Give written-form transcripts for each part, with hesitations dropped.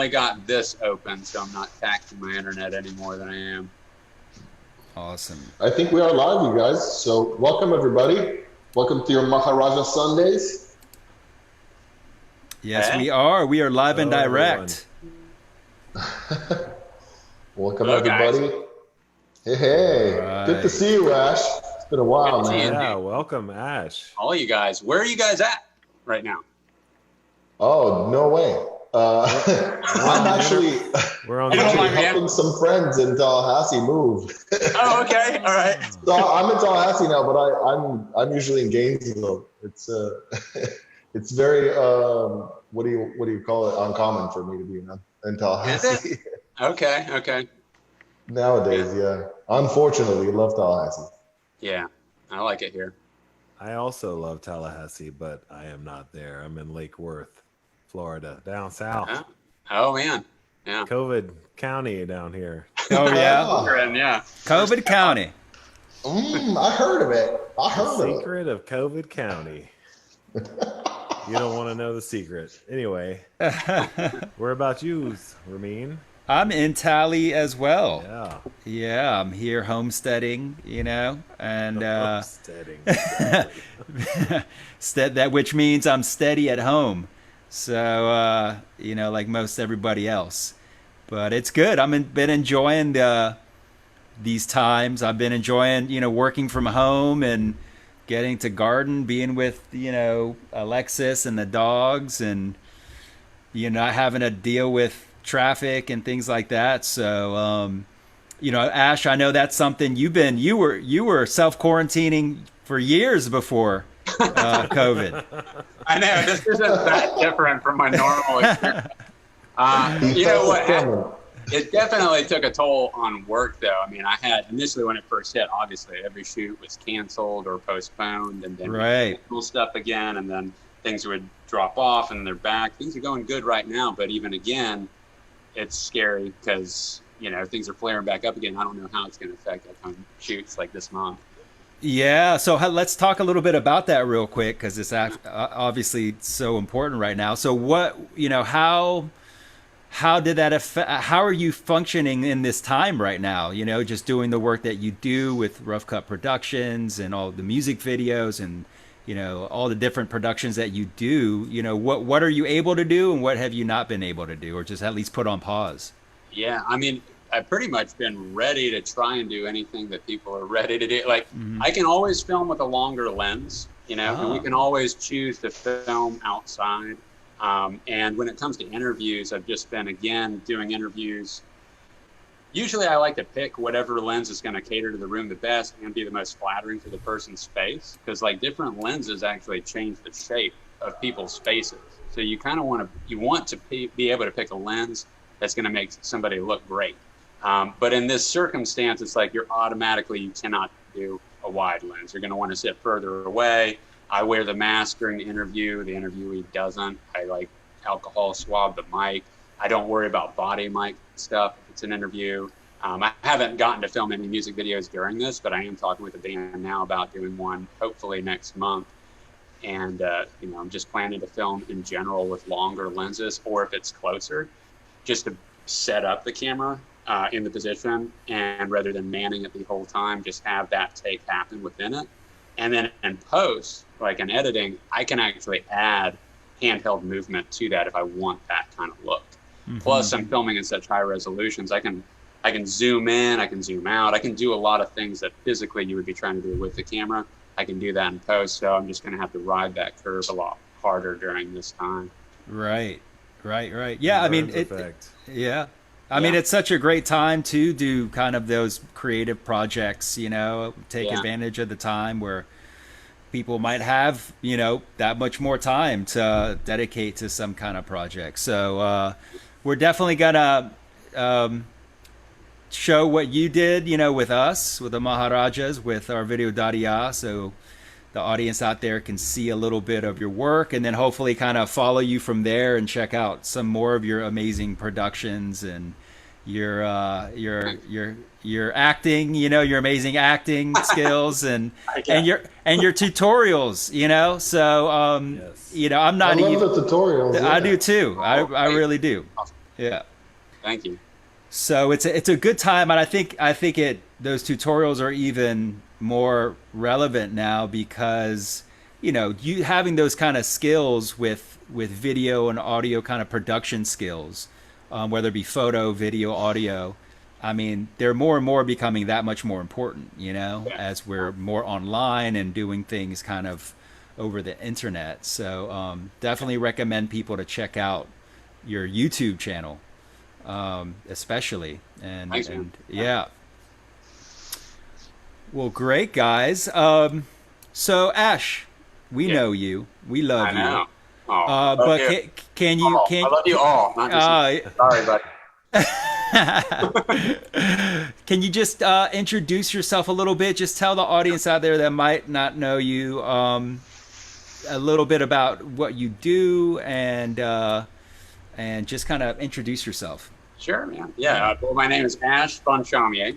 only got this open, so I'm not taxing my internet any more than I am. Awesome. I think we are live, you guys. So welcome, everybody. Welcome to your Maharajah Sundays. Yes, Hey. we are. We are live and Hello, direct. Welcome, Hello, everybody. guys. Hey, Right. Good to see you, Ash. It's been a while, Good to see you. man. Yeah, welcome, Ash. All you guys, where are you guys at right now? Oh, no way. I'm actually We're on You don't mind me helping some friends in Tallahassee move. Oh, okay. All right. So I'm in Tallahassee now, but I'm usually in Gainesville. It's it's very what do you call it? Uncommon for me to be in Tallahassee. Is it? Okay. Nowadays, yeah. Unfortunately, I love Tallahassee. Yeah, I like it here. I also love Tallahassee, but I am not there. I'm in Lake Worth, Florida, down south. Oh man. Yeah. COVID County down here. Oh, yeah. Yeah. COVID County. I heard of it. I heard of it. Secret of COVID County. You don't want to know the secret. Anyway, where about you, Ramin? I'm in Tally as well. Yeah. Yeah, I'm here homesteading, and Homesteading. that which means I'm steady at home. So, like most everybody else. But it's good. Been enjoying these times. I've been enjoying, working from home and getting to garden, being with, Alexis and the dogs, and, not having to deal with traffic and things like that. So, Ash, I know that's something you were self-quarantining for years before COVID. I know this isn't that different from my normal experience. You know what? It definitely took a toll on work, though. I mean, I had initially when it first hit, obviously every shoot was canceled or postponed, and then Right. cancel stuff again, and then things would drop off, and they're back. Things are going good right now, but even again, it's scary because things are flaring back up again. I don't know how it's going to affect upcoming shoots like this month. Yeah, so let's talk a little bit about that real quick because it's obviously so important right now. So what, how did that affect, how are you functioning in this time right now? Just doing the work that you do with Rough Cut Productions and all the music videos and, all the different productions that you do, what are you able to do and what have you not been able to do or just at least put on pause? Yeah, I mean, I've pretty much been ready to try and do anything that people are ready to do. Like, I can always film with a longer lens, and we can always choose to film outside. And when it comes to interviews, I've just been, again, doing interviews. Usually I like to pick whatever lens is going to cater to the room the best and be the most flattering for the person's face. Because, different lenses actually change the shape of people's faces. So you kind of want to be able to pick a lens that's going to make somebody look great. But in this circumstance, it's like you cannot do a wide lens. You're going to want to sit further away. I wear the mask during the interview. The interviewee doesn't. I alcohol swab the mic. I don't worry about body mic stuff if it's an interview. I haven't gotten to film any music videos during this, but I am talking with a band now about doing one hopefully next month. And, I'm just planning to film in general with longer lenses, or if it's closer, just to set up the camera in the position, and rather than manning it the whole time, just have that take happen within it. And then in post, like in editing, I can actually add handheld movement to that if I want that kind of look. Plus, I'm filming in such high resolutions, I can zoom in, I can zoom out, I can do a lot of things that physically you would be trying to do with the camera. I can do that in post, so I'm just going to have to ride that curve a lot harder during this time. Right. Yeah, I mean, I mean, it's such a great time to do kind of those creative projects, take advantage of the time where people might have, that much more time to dedicate to some kind of project. So we're definitely going to show what you did, with us, with the Maharajas, with our video Dariya. So the audience out there can see a little bit of your work and then hopefully kind of follow you from there and check out some more of your amazing productions and your acting, your amazing acting skills and your tutorials, so yes. I'm not I love the tutorials. I do too. I really do. Yeah. Thank you. So it's a good time, and I think those tutorials are even more relevant now because you having those kind of skills with video and audio kind of production skills, whether it be photo, video, audio. I mean, they're more and more becoming that much more important, as we're more online and doing things kind of over the internet. So definitely recommend people to check out your YouTube channel. Especially and, Thanks, and man. yeah. Well, great guys. So Ash, we know you. We love I know. you. Oh, But you. can you I love you all. Not just sorry, buddy. can you just introduce yourself a little bit? Just tell the audience out there that might not know you a little bit about what you do and just kind of introduce yourself. Sure, man. Yeah. Well, my name is Ash Bonchamier,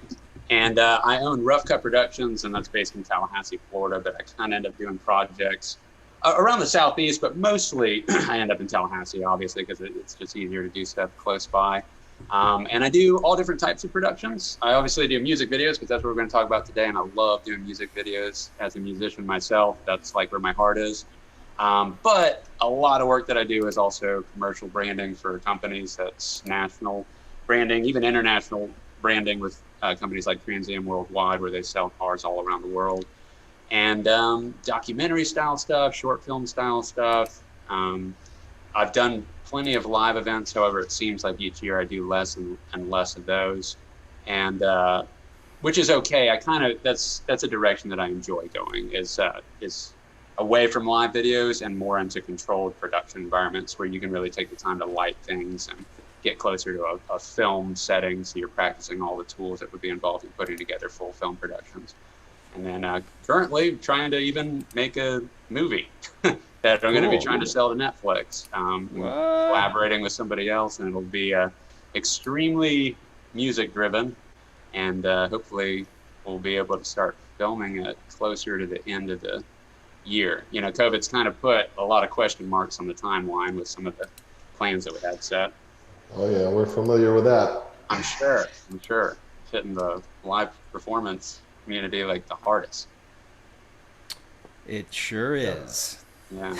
and I own Rough Cut Productions, and that's based in Tallahassee, Florida. But I kind of end up doing projects around the Southeast, but mostly I end up in Tallahassee, obviously, because it's just easier to do stuff close by. And I do all different types of productions. I obviously do music videos because that's what we're going to talk about today, and I love doing music videos as a musician myself. That's like where my heart is. But a lot of work that I do is also commercial branding for companies. That's national branding, even international branding with companies like Trans Am Worldwide, where they sell cars all around the world. And documentary style stuff, short film style stuff. I've done plenty of live events. However, it seems like each year I do less and less of those. And which is okay. That's a direction that I enjoy going is away from live videos and more into controlled production environments where you can really take the time to light things and get closer to a film setting. So you're practicing all the tools that would be involved in putting together full film productions. And then currently trying to even make a movie that I'm going to be trying to sell to Netflix. Collaborating with somebody else, and it'll be extremely music driven. And hopefully we'll be able to start filming it closer to the end of the year. COVID's kind of put a lot of question marks on the timeline with some of the plans that we had set. Oh yeah, we're familiar with that. I'm sure. It's hitting the live performance community like the hardest. It sure is. Yeah.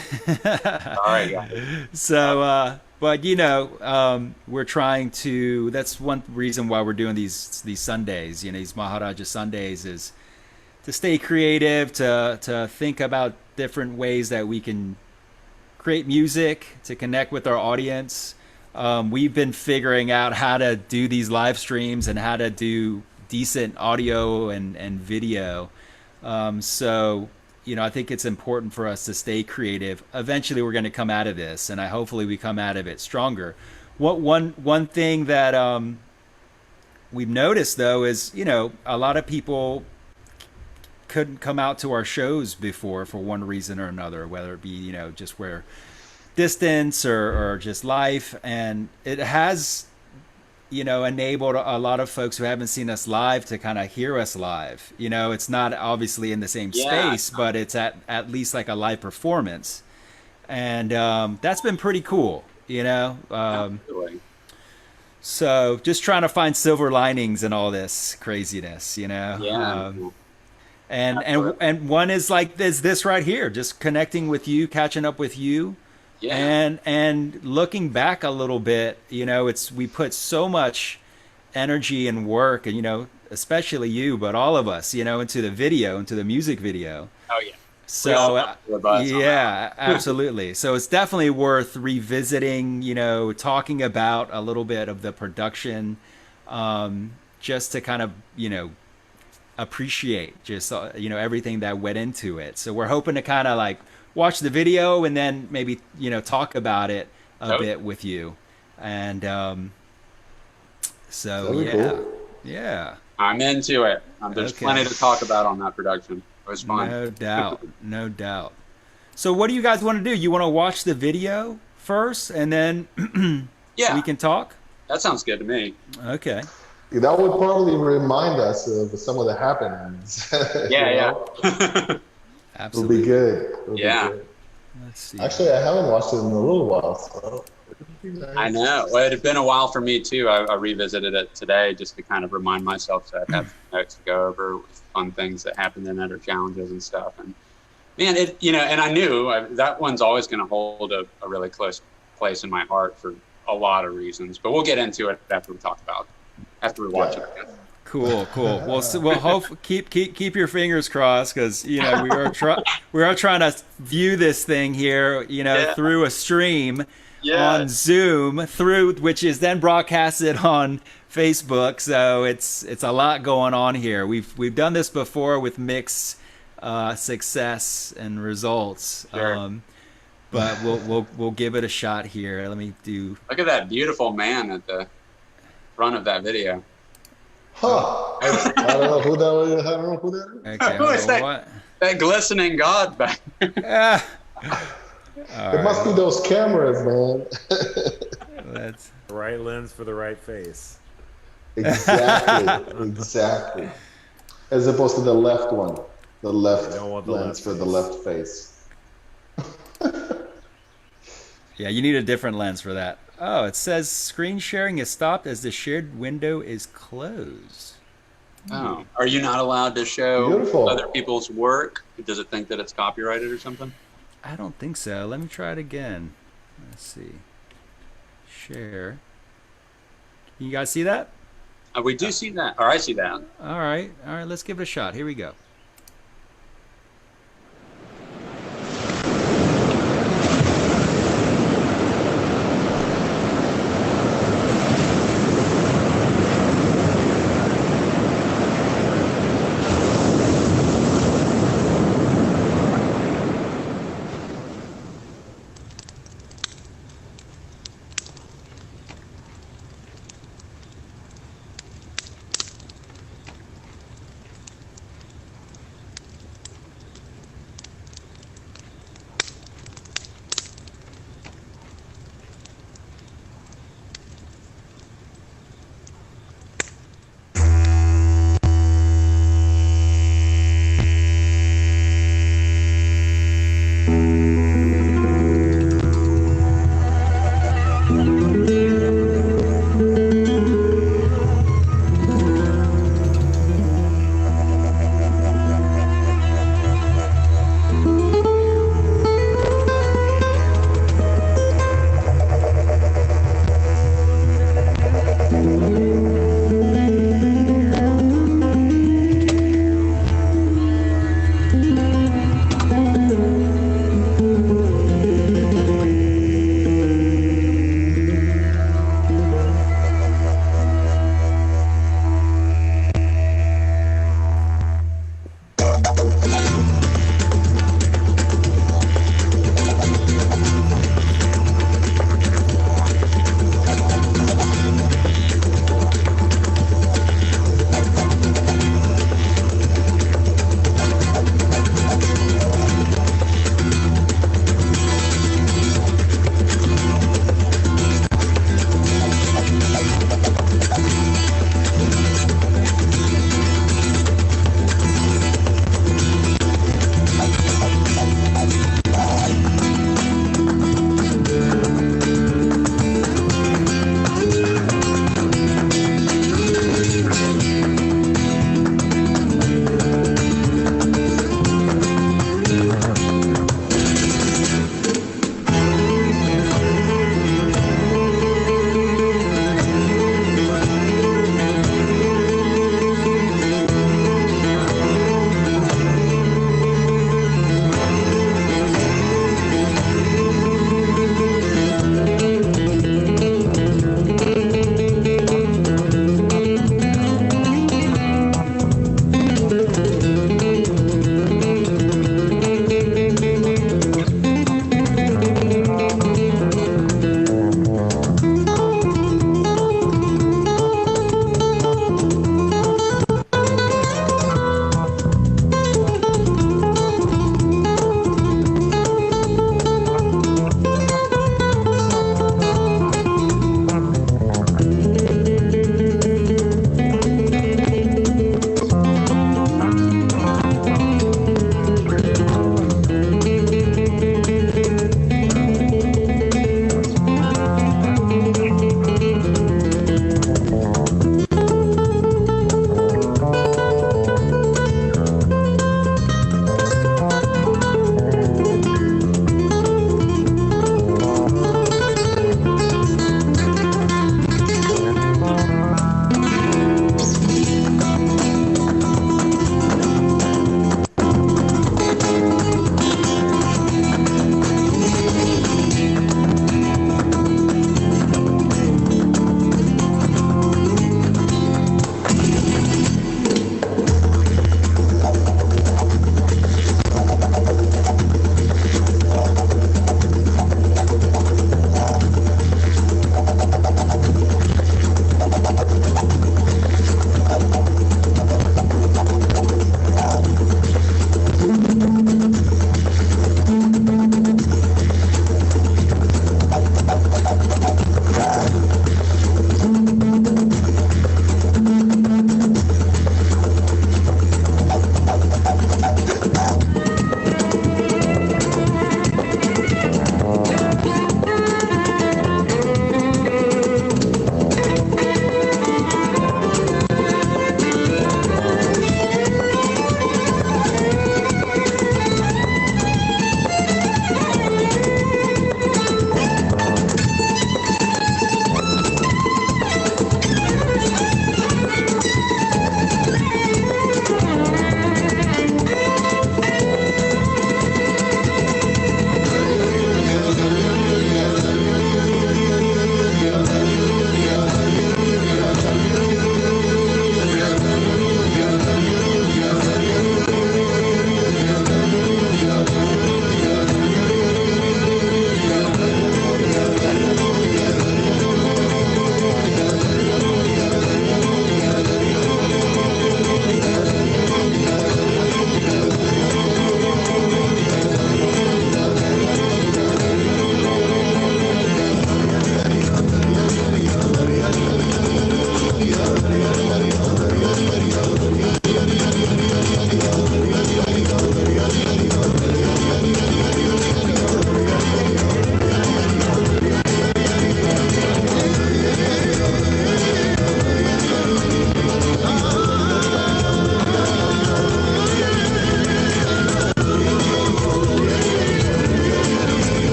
All right, guys. So, but we're trying to. That's one reason why we're doing these Sundays. These Maharajah Sundays is to stay creative, to think about different ways that we can create music, to connect with our audience. We've been figuring out how to do these live streams and how to do decent audio and video. So, I think it's important for us to stay creative. Eventually we're going to come out of this, and hopefully we come out of it stronger. One thing that we've noticed though is, a lot of people couldn't come out to our shows before for one reason or another, whether it be, just where distance or just life. And it has, enabled a lot of folks who haven't seen us live to kind of hear us live. It's not obviously in the same space, but it's at least like a live performance. And that's been pretty cool, So just trying to find silver linings in all this craziness, Yeah. And one is like this right here, just connecting with you, catching up with you. Yeah. And looking back a little bit, we put so much energy and work, and especially you, but all of us, into the music video. Oh yeah. So yeah, absolutely. So it's definitely worth revisiting, talking about a little bit of the production, just to kind of, appreciate just, everything that went into it. So we're hoping to kind of like watch the video and then maybe, talk about it a bit with you. And so, cool. Yeah. I'm into it. There's plenty to talk about on that production. It was fun. No doubt. So what do you guys want to do? You want to watch the video first and then we can talk? That sounds good to me. Okay. That would probably remind us of some of the happenings. Yeah. Absolutely. It'll be good. Let's see. Actually, I haven't watched it in a little while, so it'd be nice. I know. Well, it had been a while for me too. I revisited it today just to kind of remind myself that I have notes to go over with fun things that happened in it or challenges and stuff. And man, and I knew that one's always going to hold a really close place in my heart for a lot of reasons. But we'll get into it after we watch it again. Cool. Well, we'll keep your fingers crossed, because we are trying to view this thing here, through a stream on Zoom, which is then broadcasted on Facebook. So it's a lot going on here. We've done this before with mixed success and results. Sure. But we'll give it a shot here. Let me do. Look at that beautiful man at the front of that video. Huh. I don't know who that is. I don't know who that is. Okay, Who is that? what? That glistening god back there. It must be those cameras, man. That's The right lens for the right face. Exactly. As opposed to the left one. The left don't want the lens left for the face. left face. Yeah, you need a different lens for that. Oh, it says screen sharing is stopped as the shared window is closed. Oh, are you not allowed to show Beautiful. other people's work? Does it think that it's copyrighted or something? I don't think so. Let me try it again. Let's see. Share. You guys see that? We do see that, or I see that. All right. Let's give it a shot. Here we go.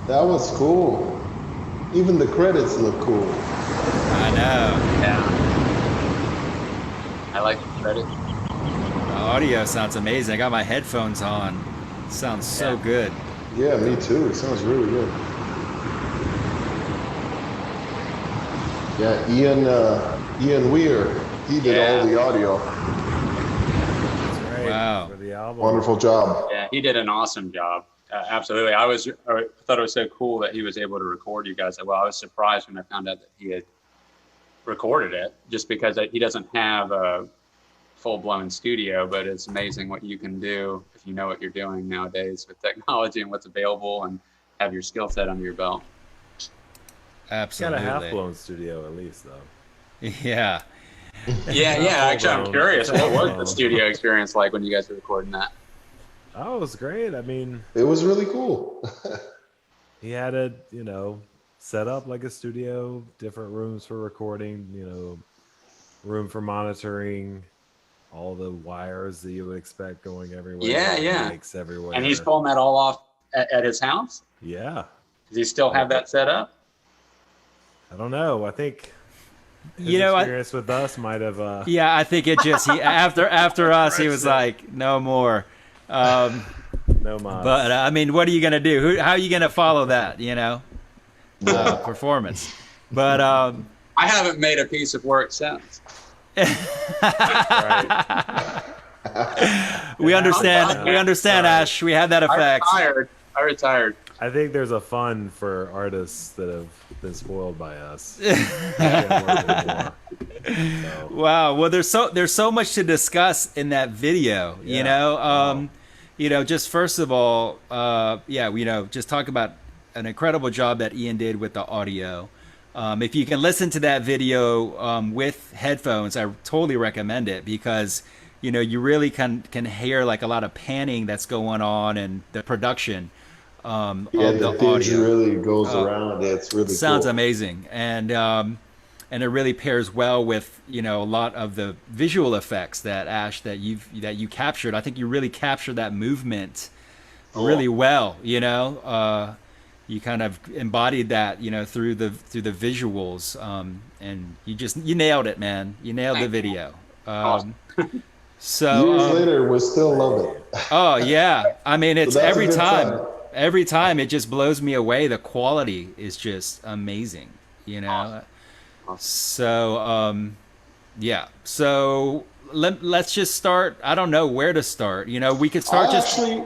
That was cool. Even the credits look cool. I know. Yeah. I like the credit. The audio sounds amazing. I got my headphones on. It sounds so good. Yeah, me too. It sounds really good. Yeah, Ian Weir, he did all the audio. That's right. Wow. For the album. Wonderful job. Yeah, he did an awesome job. Absolutely. I thought it was so cool that he was able to record you guys. Well, I was surprised when I found out that he had recorded it, just because he doesn't have a full-blown studio, but it's amazing what you can do if you know what you're doing nowadays with technology and what's available and have your skill set under your belt. Absolutely. Got a half-blown studio at least, though. Yeah. Yeah. Actually, I'm curious. What was the studio experience like when you guys were recording that? Oh, it was great. I mean, it was really cool. He had it, set up like a studio, different rooms for recording, room for monitoring, all the wires that you would expect going everywhere. Yeah. Mics everywhere. And he's pulling that all off at his house? Yeah. Does he still have that set up? I don't know. I think his experience with us might have. Yeah, I think it just after us, he was like, no more. No mods. But I mean, what are you gonna do? How are you gonna follow that? Performance. But I haven't made a piece of work since. We understand. We understand, Ash. We had that effect. I retired. I think there's a fun for artists that have been spoiled by us. Wow. Well, there's so much to discuss in that video. Just first of all, just talk about an incredible job that Ian did with the audio. If you can listen to that video with headphones, I totally recommend it, because you really can hear like a lot of panning that's going on and the production. The pitch really goes around. It's really sounds cool. amazing, and it really pairs well with a lot of the visual effects that you captured. I think you really captured that movement really well. You kind of embodied that through the visuals, and you nailed it, man. You nailed the video. Awesome. So years later, we still love it. Oh yeah, I mean it's So every time. sign. Every time it just blows me away. The quality is just amazing, Awesome. So, So let's just start. I don't know where to start. We could start I actually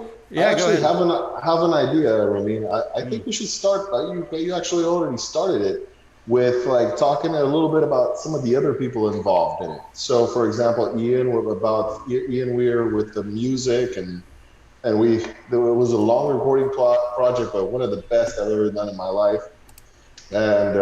have an idea, Ramin. I think we should start. You actually already started it with like talking a little bit about some of the other people involved in it. So, for example, Ian Weir with the music and it was a long recording project, but one of the best I've ever done in my life. And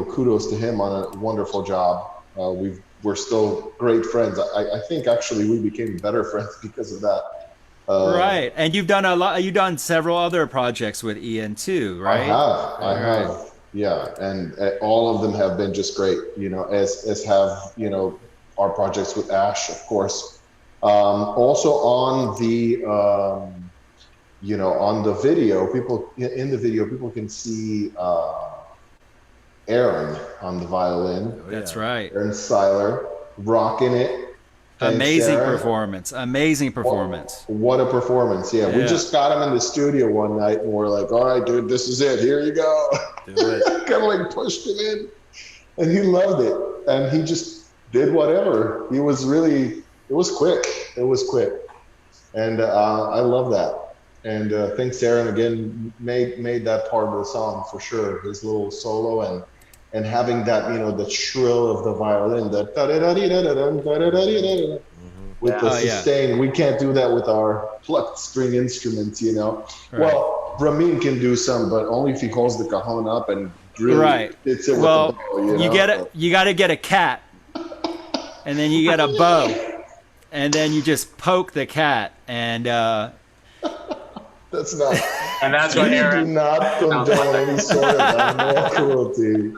kudos to him on a wonderful job. We're still great friends. I think actually we became better friends because of that. Right, and you've done You've done several other projects with Ian too, right? I have. Yeah, and all of them have been just great. As have our projects with Ash, of course. Also on the on the video, people can see Aaron on the violin. That's right. Aaron Seiler rocking it. Amazing performance. What a performance. Yeah, we just got him in the studio one night and we're like, all right, dude, this is it. Here you go. Do it. Kind of like pushed him in. And he loved it. And he just did whatever. It was quick. And I love that. And thanks, Aaron, again, made that part of the song for sure. His little solo and having that, the shrill of the violin, that with the sustain. We can't do that with our plucked string instruments, Right. Well, Ramin can do some, but only if he holds the cajon up and really hits it with the bow. You got to get a cat, and then you get a bow, and then you just poke the cat, and that's not. And that's what Aaron. Do not condone any sort of animal cruelty.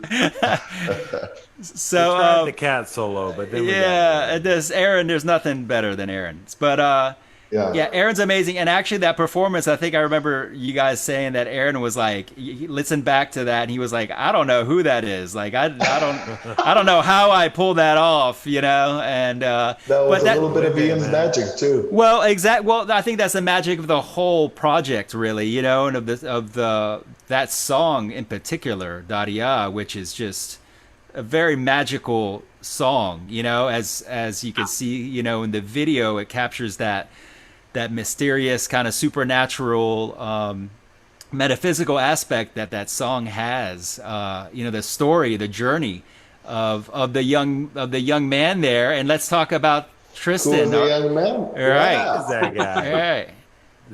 So we tried the cat solo, but then Aaron. There's nothing better than Aaron's. But Yeah, Aaron's amazing, and actually that performance, I think I remember you guys saying that Aaron was like, he listened back to that, and he was like, I don't know who that is, like I don't know how I pulled that off, you know, and that was a little bit of Ian's magic too. Well, Well, I think that's the magic of the whole project, really, you know, and of that song in particular, Dariya, which is just a very magical song, you know, as you can see, you know, in the video, it captures that mysterious kind of supernatural, metaphysical aspect that song has. You know, the story, the journey of the young man there. And let's talk about Tristan. The young man, right? Yeah. That guy. Right.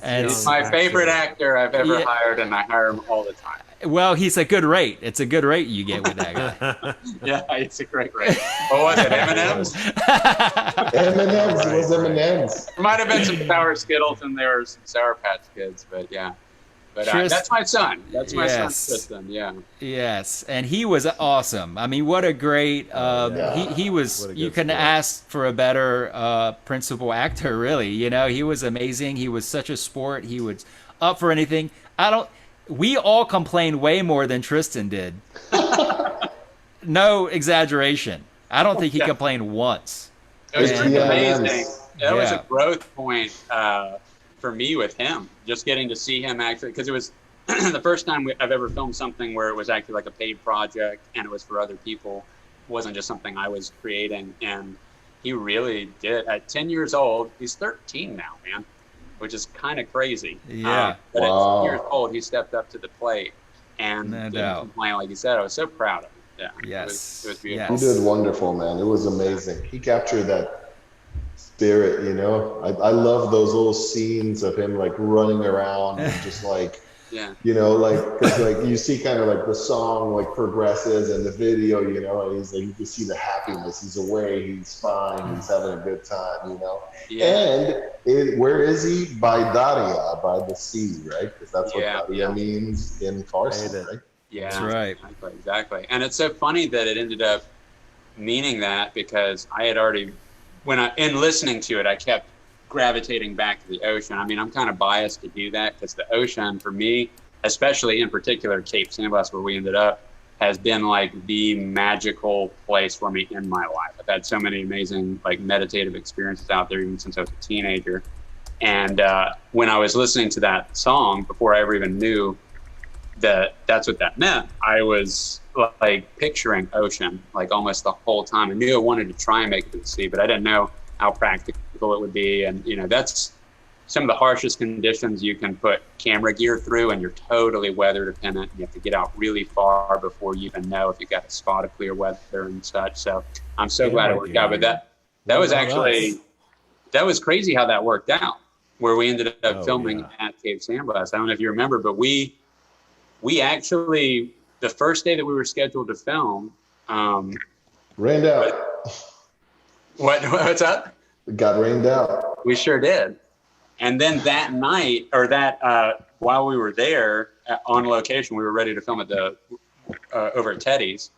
And he's my favorite actor I've ever hired, and I hire him all the time. Well, he's a good rate. It's a good rate you get with that guy. Yeah, it's a great rate. What was it, M&M's? M&M's, it was M&M's. There might have been some Sour Skittles and there were some Sour Patch Kids, but yeah. But that's my son. That's my son, Tristan, yeah. Yes, and he was awesome. I mean, what a great, he was, you couldn't ask for a better principal actor, really. You know, he was amazing. He was such a sport. He was up for anything. We all complained way more than Tristan did. No exaggeration. I don't think he complained once. It was pretty amazing. That was a growth point for me with him. Just getting to see him actually, because it was the first time I've ever filmed something where it was actually like a paid project and it was for other people. It wasn't just something I was creating. And he really did. At 10 years old, he's 13 now, man, which is kind of crazy. Yeah. But at 10 years old, he stepped up to the plate and No didn't doubt. complain. Like you said, I was so proud of him. Yeah. Yes. It was beautiful. He did wonderful, man. It was amazing. He captured that spirit, you know. I love those little scenes of him like running around and just like, you know, like, cause like you see kind of like the song like progresses and the video, you know, and he's like, you can see the happiness. He's away, he's fine, he's having a good time, you know. And where is he? By Dariya, by the sea, right? Because that's what Dariya means in Farsi, right? Yeah, that's right. Exactly. And it's so funny that it ended up meaning that, because I had already, in listening to it, I kept gravitating back to the ocean. I mean, I'm kind of biased to do that because the ocean for me, especially in particular Cape San Blas where we ended up, has been like the magical place for me in my life. I've had so many amazing like meditative experiences out there even since I was a teenager. And when I was listening to that song, before I ever even knew that's what that meant, I was like picturing ocean like almost the whole time. I knew I wanted to try and make it to the sea, but I didn't know how practical it would be. And you know, that's some of the harshest conditions you can put camera gear through, and you're totally weather dependent. You have to get out really far before you even know if you got a spot of clear weather and such. So I'm so glad it worked out. But that was actually, that was crazy how that worked out, where we ended up filming at Cape San Blas. I don't know if you remember, but we actually, the first day that we were scheduled to film, rained out. What's up? It got rained out. We sure did. And then that night, or while we were there on location, we were ready to film at over at Teddy's.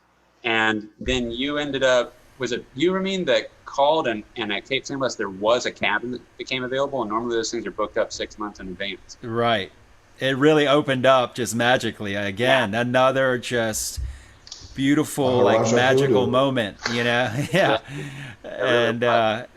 And then you ended up, was it you, Ramin, that called and at Cape San Blas there was a cabin that became available, and normally those things are booked up 6 months in advance. Right. It really opened up just magically. Again, another just beautiful, Maharajah magical Flamenco. moment, you know? Yeah. And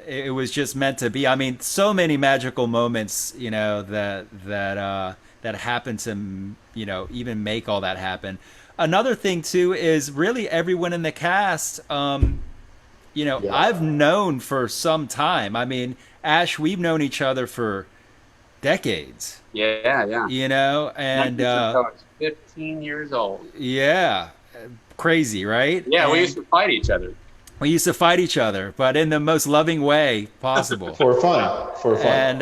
it was just meant to be. I mean, so many magical moments, you know, that happen to, you know, even make all that happen. Another thing, too, is really everyone in the cast, you know, I've known for some time. I mean, Ash, we've known each other for decades. Yeah. You know, and I was 15 years old. Yeah. Crazy, right? Yeah, we used to fight each other. We used to fight each other, but in the most loving way possible. For fun.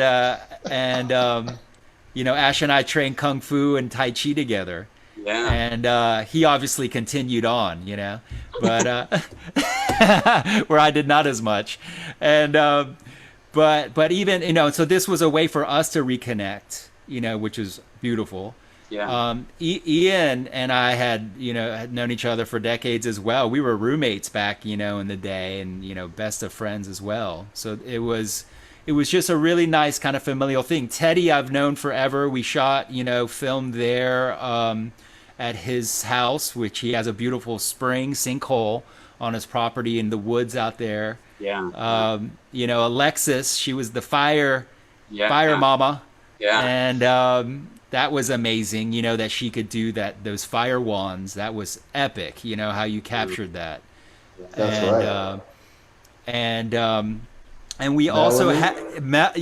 And you know, Ash and I trained Kung Fu and Tai Chi together. Yeah. And he obviously continued on, you know, but where I did not as much. And but even, you know, so this was a way for us to reconnect, you know, which is beautiful. Yeah. Ian and I had known each other for decades as well. We were roommates back, you know, in the day, and, you know, best of friends as well. So it was it was just a really nice kind of familial thing. Teddy, I've known forever. We shot, filmed there at his house, which he has a beautiful spring sinkhole on his property in the woods out there. Yeah. Alexis, she was the fire mama. Yeah. And that was amazing, that she could do those fire wands. That was epic, how you captured that. That's right. And we also had Mel, the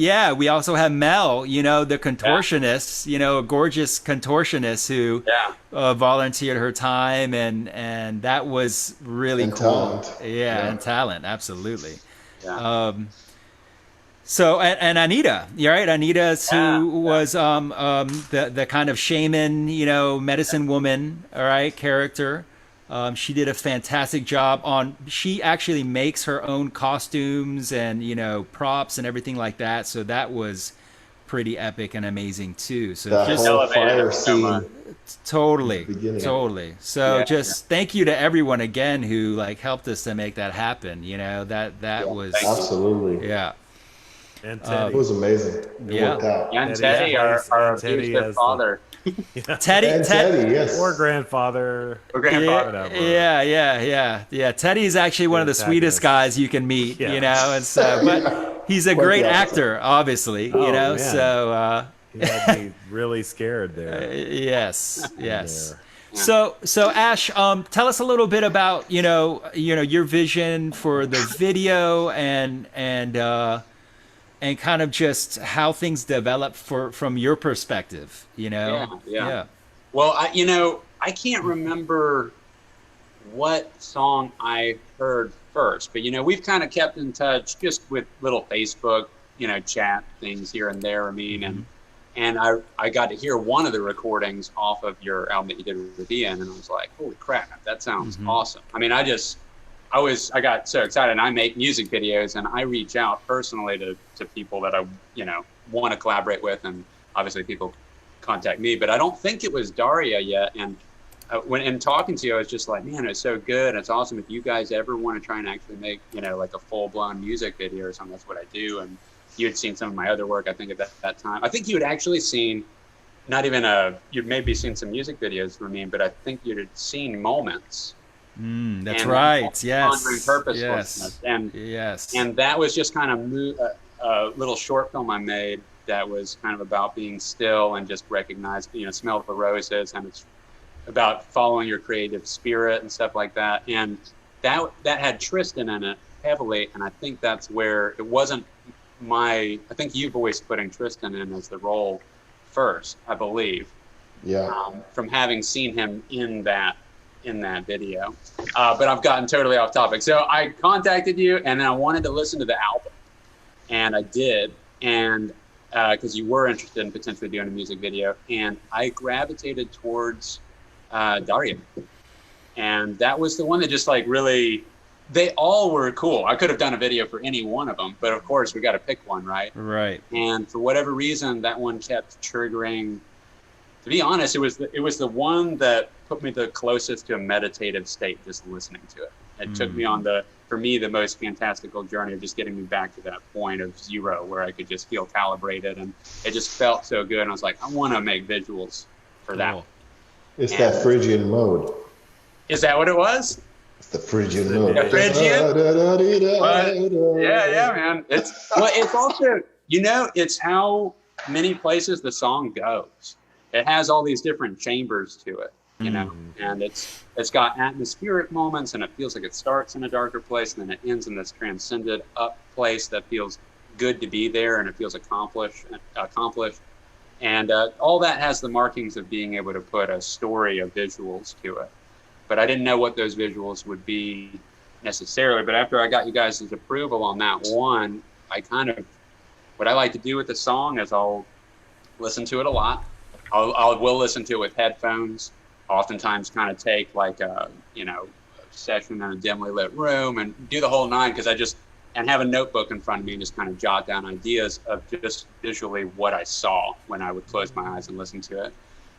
contortionist, a gorgeous contortionist who volunteered her time, and that was really cool. Talent. And talent, absolutely. Yeah. So and Anita, right? Anita, who was the kind of shaman, medicine woman, all right, character. She did a fantastic job she actually makes her own costumes and, props and everything like that. So that was pretty epic and amazing too. So that just whole fire scene. Totally. So thank you to everyone again who helped us to make that happen. That was absolutely. Yeah. And Teddy. It was amazing. It worked out. And Teddy, our abusive father. Teddy, yes. Or grandfather. Yeah. Teddy is actually one of the sweetest guys you can meet, and so, but he's a great actor, obviously, Man. So he had me really scared there. Yes. So Ash, tell us a little bit about your vision for the video and kind of just how things develop from your perspective, Yeah. Well, I can't remember what song I heard first, but we've kind of kept in touch just with little Facebook, chat things here and there. I mean, and I got to hear one of the recordings off of your album that you did with Ian, and I was like, holy crap, that sounds awesome. I mean, I got so excited, and I make music videos, and I reach out personally to people that I, want to collaborate with, and obviously people contact me, but I don't think it was Dariya yet. And when in talking to you, I was just like, man, it's so good. It's awesome. If you guys ever want to try and actually make, like a full blown music video or something, that's what I do. And you had seen some of my other work, I think, at that time. I think you had actually seen, you'd maybe seen some music videos from me, but I think you had seen Moments. That's right. Yes. Purposefulness. And that was just kind of a little short film I made that was kind of about being still and just recognize, smell the roses, and it's about following your creative spirit and stuff like that. And that had Tristan in it heavily, and I think that's where it wasn't I think you've always putting Tristan in as the role first, I believe. Yeah. From having seen him in that video. But I've gotten totally off topic. So I contacted you, and then I wanted to listen to the album, and I did. And because you were interested in potentially doing a music video, and I gravitated towards Dariya. And that was the one that just really, they all were cool. I could have done a video for any one of them, but of course we got to pick one, right? Right. And for whatever reason, that one kept triggering. To be honest, it was the one that put me the closest to a meditative state just listening to it. It took me on for me, the most fantastical journey of just getting me back to that point of zero where I could just feel calibrated, and it just felt so good. And I was like, I want to make visuals for that. It's that Phrygian mode. Is that what it was? It's the Phrygian mode. The Phrygian? Yeah, man. It's also, it's how many places the song goes. It has all these different chambers to it, and it's got atmospheric moments, and it feels like it starts in a darker place, and then it ends in this transcended up place that feels good to be there, and it feels accomplished. And all that has the markings of being able to put a story of visuals to it. But I didn't know what those visuals would be necessarily. But after I got you guys' approval on that one, what I like to do with the song is I'll listen to it a lot. I will listen to it with headphones. Oftentimes kind of take a session in a dimly lit room and do the whole nine, because and have a notebook in front of me and just kind of jot down ideas of just visually what I saw when I would close my eyes and listen to it.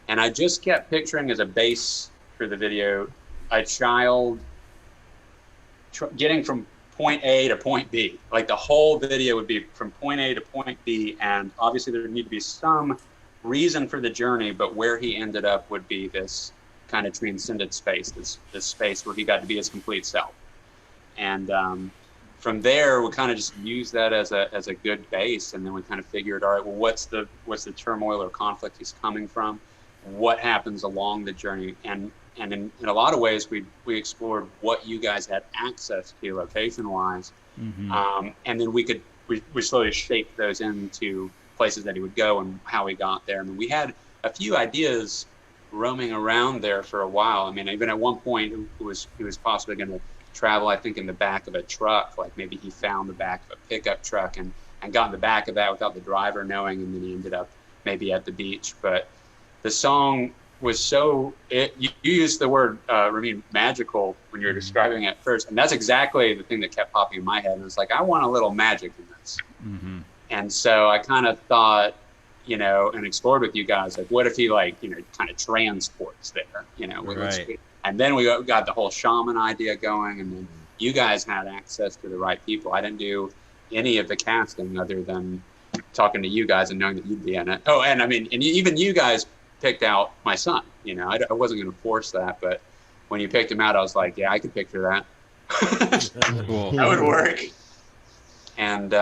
And I just kept picturing as a base for the video, a child getting from point A to point B. Like the whole video would be from point A to point B, and obviously there would need to be some reason for the journey, but where he ended up would be this kind of transcended space, this space where he got to be his complete self. And from there, we kind of just use that as a good base, and then we kind of figured, all right, well, what's the turmoil or conflict he's coming from? What happens along the journey? And in a lot of ways, we explored what you guys had access to location-wise, and then we slowly shaped those into places that he would go and how he got there. I mean, we had a few ideas roaming around there for a while. I mean, even at one point, he was possibly going to travel, I think, in the back of a truck. Like maybe he found the back of a pickup truck and got in the back of that without the driver knowing, and then he ended up maybe at the beach. But the song was you used the word, Ramin, magical when you were describing it first. And that's exactly the thing that kept popping in my head. It was like, I want a little magic in this. And so I kind of thought, and explored with you guys, like, what if he kind of transports there, Right. And then we got the whole shaman idea going, and then you guys had access to the right people. I didn't do any of the casting other than talking to you guys and knowing that you'd be in it. Oh, and I mean, and even you guys picked out my son. I wasn't going to force that, but when you picked him out, I was like, yeah, I could picture that. Cool. That would work. And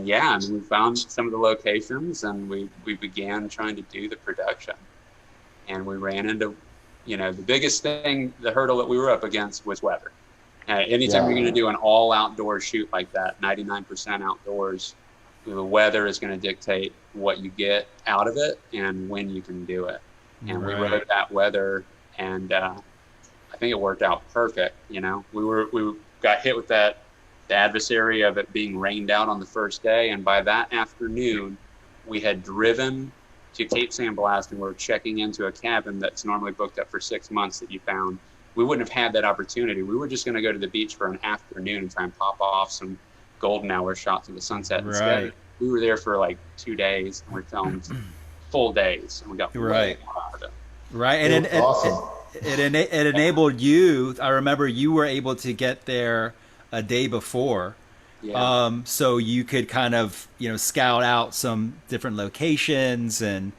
yeah, I mean, we found some of the locations, and we began trying to do the production. And we ran into, the biggest thing, the hurdle that we were up against was weather. Anytime you're going to do an all outdoor shoot like that, 99% outdoors, the weather is going to dictate what you get out of it and when you can do it. And we rode that weather, and I think it worked out perfect. We got hit with the adversary of it being rained out on the first day, and by that afternoon, we had driven to Cape San Blas, and we're checking into a cabin that's normally booked up for 6 months that you found. We wouldn't have had that opportunity. We were just going to go to the beach for an afternoon and try and pop off some golden hour shots of the sunset. Instead, we were there for like 2 days, and we filmed full days, and we got right. out of it. Right, and awesome. it enabled you. I remember you were able to get there a day before. Yeah. So you could kind of, scout out some different locations, and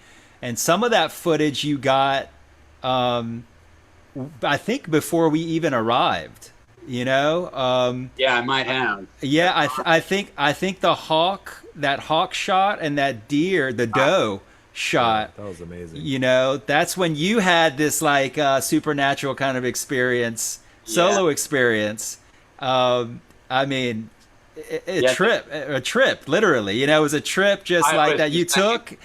some of that footage you got, I think before we even arrived, Yeah, I might have. Yeah, I think that hawk shot and that deer, the doe shot. That was amazing. That's when you had this like supernatural kind of experience, solo experience. I mean, a trip, literally. It was a trip just like that you took.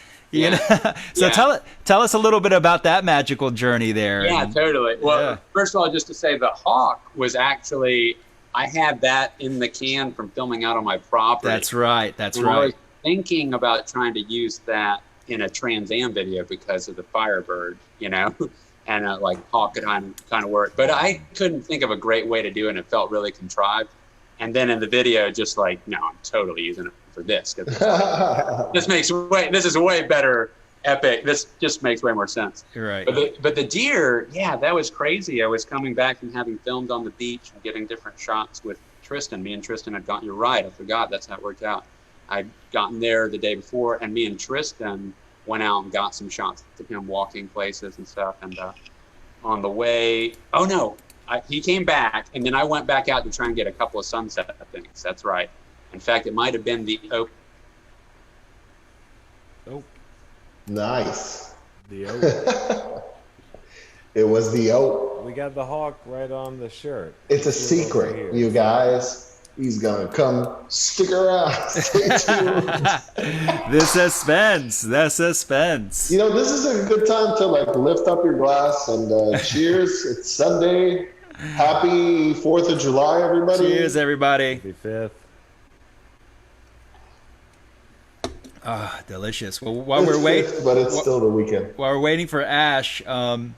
So tell us a little bit about that magical journey there. Yeah, totally. Well, first of all, just to say, the hawk was actually, I had that in the can from filming out on my property. That's right. I was thinking about trying to use that in a Trans Am video because of the Firebird, and like hawk could kind of work. But I couldn't think of a great way to do it, and it felt really contrived. And then in the video, just like, no, I'm totally using it for this. This is way better, epic. This just makes way more sense. Right. But the deer, that was crazy. I was coming back from having filmed on the beach and getting different shots with Tristan. Me and Tristan had gotten, you're right, I forgot, that's how it worked out. I'd gotten there the day before, and me and Tristan went out and got some shots of him walking places and stuff. And on the way, he came back, and then I went back out to try and get a couple of sunset things. That's right. In fact, it might have been the oak. Oh, nice. The oak. It was the oak. We got the hawk right on the shirt. It's a secret, you guys. He's gonna come. Stick around. Stay tuned. The suspense. This is a good time to lift up your glass and cheers. It's Sunday. Happy 4th of July, everybody. Cheers, everybody. Happy 5th. Ah, delicious. Well, while we're waiting, but it's still the weekend. While we're waiting for Ash, to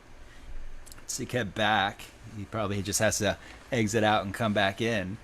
get back, he probably just has to exit out and come back in.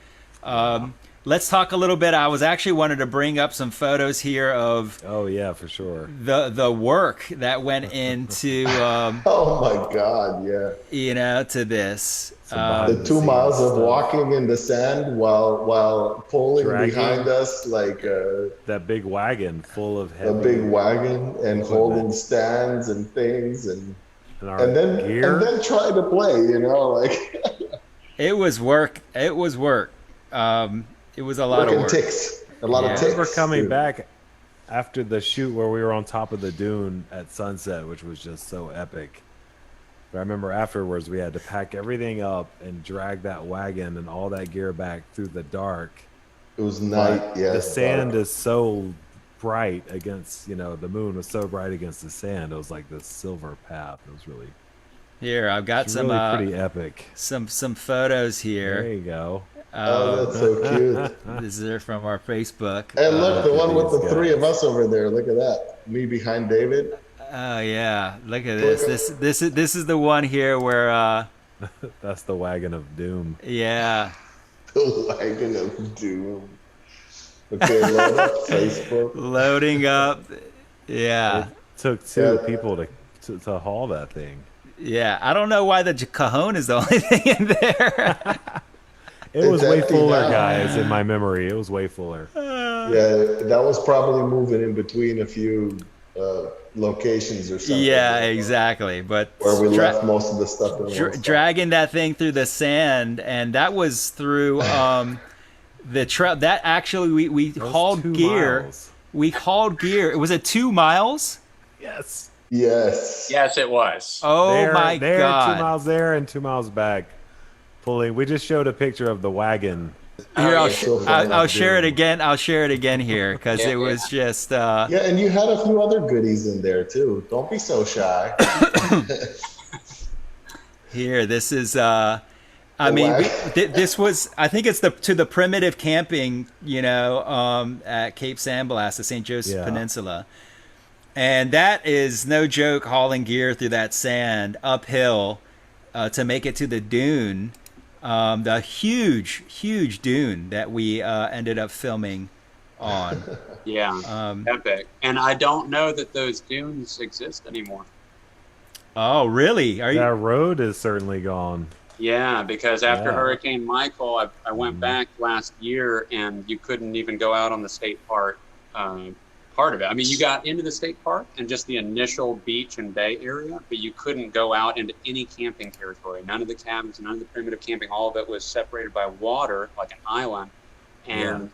let's talk a little bit. I was actually wanted to bring up some photos here of Oh yeah, for sure. the work that went into Oh my God, yeah. you know, to this. The 2 miles of walking in the sand while pulling Dragging behind us like that big wagon full of heavy a big wagon and holding stands and things and then gear. try to play, you know, like It was work. It was work. It was a lot of work. ticks. A lot of ticks. We're coming too. back after the shoot where we were on top of the dune at sunset, which was just so epic. But I remember afterwards we had to pack everything up and drag that wagon and all that gear back through the dark. It was night, yeah. The sand is so bright against, the moon was so bright against the sand. It was like this silver path. It was really Here, I've got some really pretty epic. some photos here. There you go. Oh, that's so cute. These are from our Facebook. And look, the one with the guys. three of us over there. Look at that. Me behind David. Oh yeah, look at this. This is the one here where That's the wagon of doom. yeah. The wagon of doom. Okay, load up Facebook. Loading up. Yeah. It took two people to haul that thing. Yeah. I don't know why the cajon is the only thing in there. It was It's way empty fuller, now. guys, in my memory. It was way fuller. Yeah, that was probably moving in between a few locations or something. Yeah, exactly. But Where we left most of the stuff in one spot. dragging that thing through the sand, and that was through the trail. That actually we Those hauled 2 gear. miles. We hauled gear. Was it 2 miles? Yes. Yes. Yes, it was. Oh my 2 god! miles there and 2 miles back. Pulling. We just showed a picture of the wagon. Here, Oh, I'll share it again. I'll share it again here because Yeah, it was just. Yeah, and you had a few other goodies in there too. Don't be so shy. Here, this is. I mean, this was. I think it's to the primitive camping, at Cape San Blas, the St. Joseph Peninsula, and that is no joke. Hauling gear through that sand uphill to make it to the dune, the huge dune that we ended up filming on. Yeah, epic. And I don't know that those dunes exist anymore. Oh, really? Are you? That road is certainly gone. Yeah, because after Yeah. Hurricane Michael, I went back last year, and you couldn't even go out on the state park part of it. I mean, you got into the state park and just the initial beach and bay area, but you couldn't go out into any camping territory. None of the cabins, none of the primitive camping, all of it was separated by water, like an island, and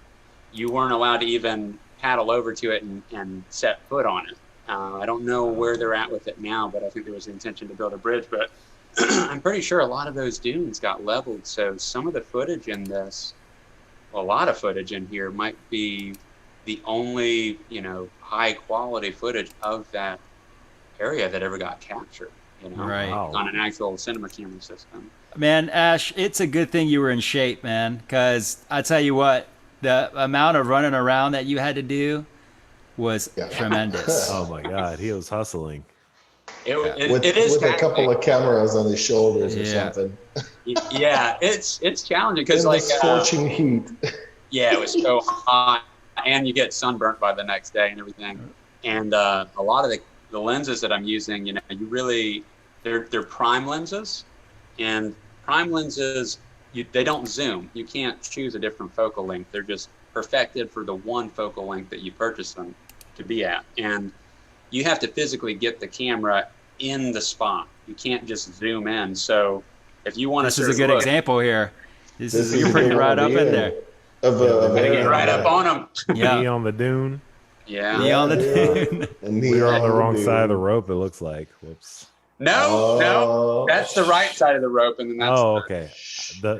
you weren't allowed to even paddle over to it and set foot on it. I don't know where they're at with it now, but I think there was the intention to build a bridge. But I'm pretty sure a lot of those dunes got leveled. So some of the footage in this, a lot of footage in here, might be the only, high quality footage of that area that ever got captured, Right. Wow. on an actual cinema camera system. Man, Ash, it's a good thing you were in shape, man, because I tell you what, the amount of running around that you had to do was tremendous. Oh my God, he was hustling. With It is a couple of cameras on his shoulders or Yeah. something. yeah, it's challenging In because the scorching heat. yeah, it was so hot, and you get sunburnt by the next day and everything. And a lot of the lenses that I'm using, you really, they're prime lenses, and prime lenses, they don't zoom. You can't choose a different focal length. They're just perfected for the one focal length that you purchase them to be at. And you have to physically get the camera in the spot. You can't just zoom in. So if you want to, This is a good example here. You're pretty right up in there. Get right up on them. Me Yeah. on the dune. Yeah. Me on the dune. We were on the wrong side of the rope, it looks like. Whoops. No, that's the right side of the rope, and then that's Okay. Whoever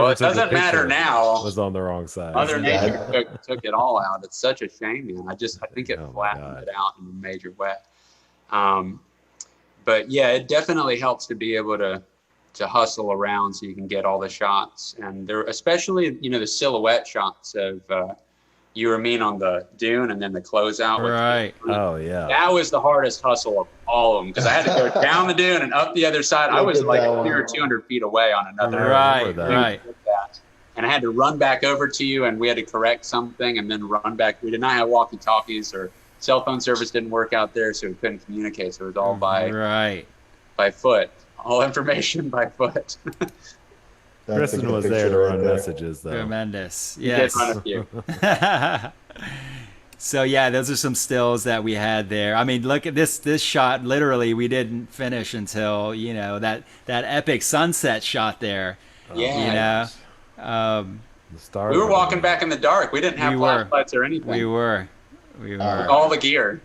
well, it took the doesn't matter picture now. was on the wrong side. Mother Nature took it all out. It's such a shame, man. I think it Oh, my flattened God. it out in a major way. But yeah, it definitely helps to be able to hustle around so you can get all the shots, and there, especially the silhouette shots of you or me on the dune, and then the closeout. Right. Oh yeah. That was the hardest hustle of all of them because I had to go down the dune and up the other side. I was like 100 or 200 feet away on another. Right. that. Right. and I had to run back over to you, and we had to correct something, and then run back. We did not have walkie-talkies, or cell phone service didn't work out there, so we couldn't communicate. So it was all by foot, all information by foot. Kristen was there to run messages, though. Tremendous. Yes. So yeah, those are some stills that we had there. I mean, look at this shot. Literally, we didn't finish until, you know, that epic sunset shot there. Yeah. You know, the stars. We were walking back in the dark. We didn't have flashlights or anything. We were. All the gear.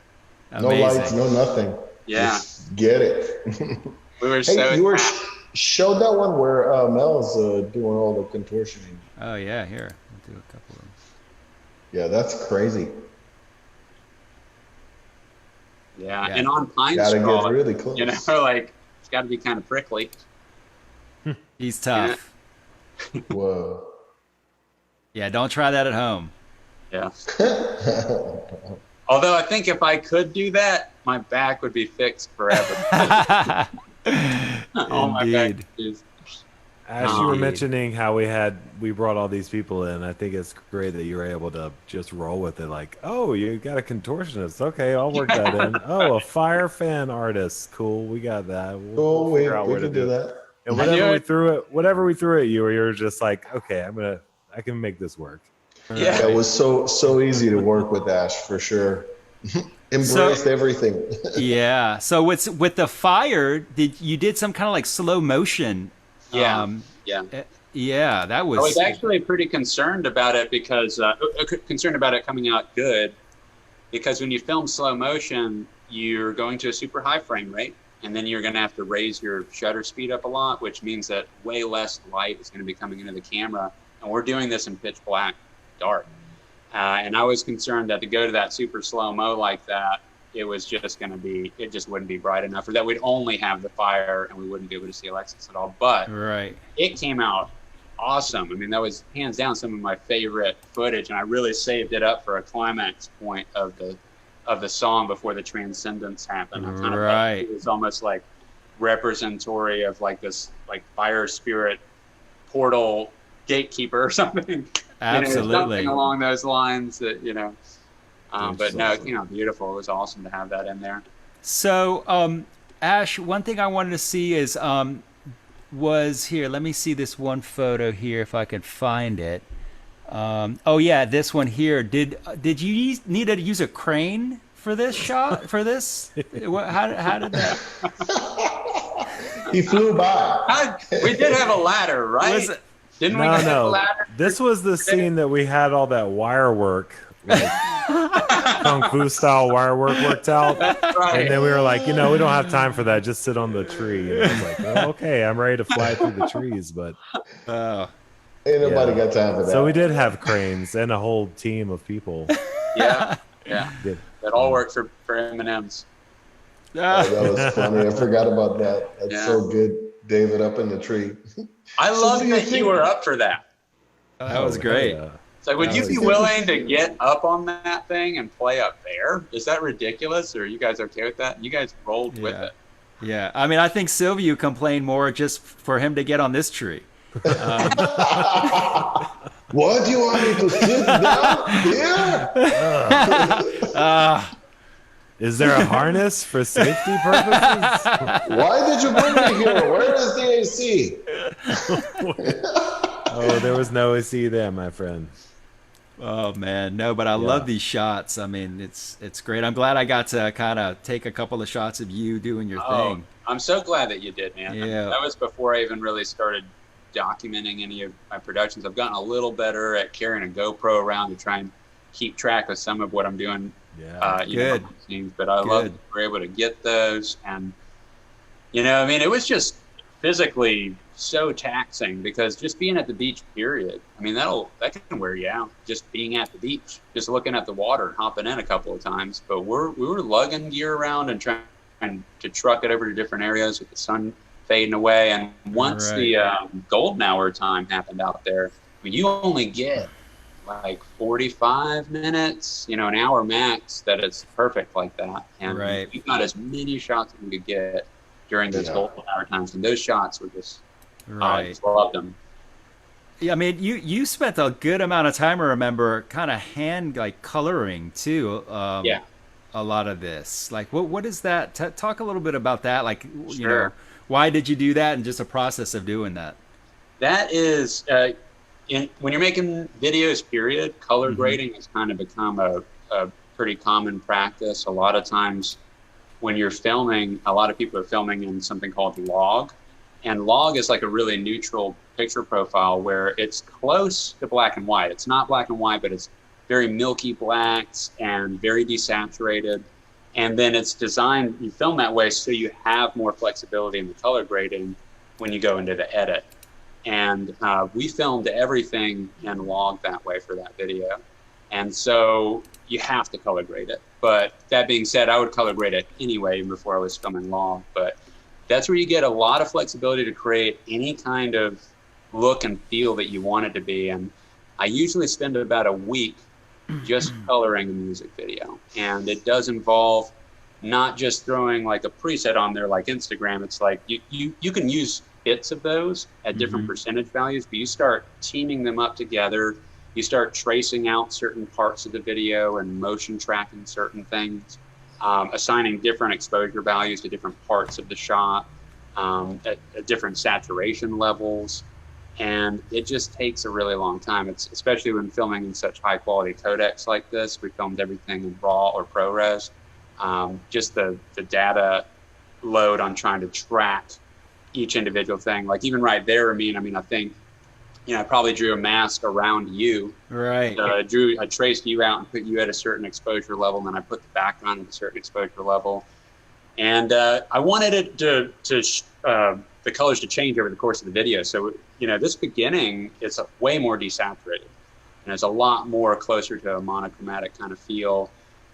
Amazing. No lights, no nothing. Yeah. Just get it. We were you showed that one where Mel's doing all the contortioning. Oh yeah, here. We'll do a couple of them. Yeah, that's crazy. Yeah, and on pine gotta straw, get really close. You know, like it's got to be kind of prickly. He's tough. Yeah. Whoa. Yeah, don't try that at home. Yeah. Although I think if I could do that, my back would be fixed forever. Oh, my back is. As you were mentioning how we brought all these people in, I think it's great that you were able to just roll with it. Like, oh, you got a contortionist. Okay, I'll work that in. Oh, a fire fan artist. Cool, we got that. We'll figure out where to do that. And whatever we threw at you, you were just like, okay, I can make this work. Yeah, it was so easy to work with Ash for sure. Embraced everything. Yeah. So with the fire, you did some kind of like slow motion. Yeah. Yeah, that was. I was actually pretty concerned about it because concerned about it coming out good, because when you film slow motion, you're going to a super high frame rate, and then you're going to have to raise your shutter speed up a lot, which means that way less light is going to be coming into the camera, and we're doing this in pitch black, dark, and I was concerned that to go to that super slow mo like that, it just wouldn't be bright enough, or that we'd only have the fire and we wouldn't be able to see Alexis at all. But it came out awesome. I mean, that was hands down some of my favorite footage, and I really saved it up for a climax point of the song before the transcendence happened. I kind of felt it was almost like representatory of like this like fire spirit portal gatekeeper or something. Absolutely. Something along those lines that, you know. But no, it came out beautiful. It was awesome to have that in there. So, Ash, one thing I wanted to see is was here. Let me see this one photo here if I can find it. Oh yeah, this one here. Did you need to use a crane for this shot? For this? How did that? He flew by. We did have a ladder, right? Didn't we have a ladder? This was the scene that we had all that wire work. Like kung fu style wire work worked out, and then we were like, we don't have time for that. Just sit on the tree. And I was like, well, okay, I'm ready to fly through the trees, but ain't nobody got time for that. So we did have cranes and a whole team of people. Yeah. That all worked for M&Ms. Oh, that was funny. I forgot about that. That's so good, David, up in the tree. I love that you were up for that. That was great. So would you be willing to get up on that thing and play up there? Is that ridiculous, or are you guys okay with that? You guys rolled with it. Yeah, I mean, I think Sylvia complained more just for him to get on this tree. What, do you want me to sit down here? Is there a harness for safety purposes? Why did you bring me here? Where is the AC? Oh, there was no AC there, my friend. Oh man, no, but I love these shots. I mean, it's great. I'm glad I got to kind of take a couple of shots of you doing your thing. I'm so glad that you did, man. Yeah. That was before I even really started documenting any of my productions. I've gotten a little better at carrying a GoPro around to try and keep track of some of what I'm doing. Good. Scenes, but I love that we're able to get those, and I mean, it was just physically so taxing, because just being at the beach, period. I mean, that can wear you out. Just being at the beach, just looking at the water and hopping in a couple of times. But we were lugging gear around and trying to truck it over to different areas with the sun fading away. And once the golden hour time happened out there, I mean, you only get like 45 minutes, an hour max, that it's perfect like that. And we got as many shots as we could get during those golden hour times, and those shots were just I just loved them. Yeah, I mean, you spent a good amount of time, I remember, kind of hand like coloring too. Yeah, A lot of this, like, what is that? Talk a little bit about that. Like, you know, sure. why did you do that, and just a process of doing that? That is, when you're making videos, period, color Mm-hmm. grading has kind of become a pretty common practice. A lot of times when you're filming, a lot of people are filming in something called log. And log is like a really neutral picture profile where it's close to black and white. It's not black and white, but it's very milky blacks and very desaturated. And then it's designed, you film that way so you have more flexibility in the color grading when you go into the edit. And we filmed everything in log that way for that video. And so you have to color grade it. But that being said, I would color grade it anyway even before I was filming log. But that's where you get a lot of flexibility to create any kind of look and feel that you want it to be. And I usually spend about a week just coloring a music video. And it does involve not just throwing like a preset on there like Instagram. It's like you can use bits of those at different percentage values, but you start teaming them up together. You start tracing out certain parts of the video and motion tracking certain things, assigning different exposure values to different parts of the shot, at different saturation levels. And it just takes a really long time. It's especially when filming in such high quality codecs like this. We filmed everything in RAW or ProRes. Just the data load on trying to track each individual thing, like even right there, I mean, I think, you know, I probably drew a mask around you. Right. I traced you out and put you at a certain exposure level, and then I put the background at a certain exposure level. And I wanted it the colors to change over the course of the video. So, you know, this beginning is way more desaturated, and it's a lot more closer to a monochromatic kind of feel.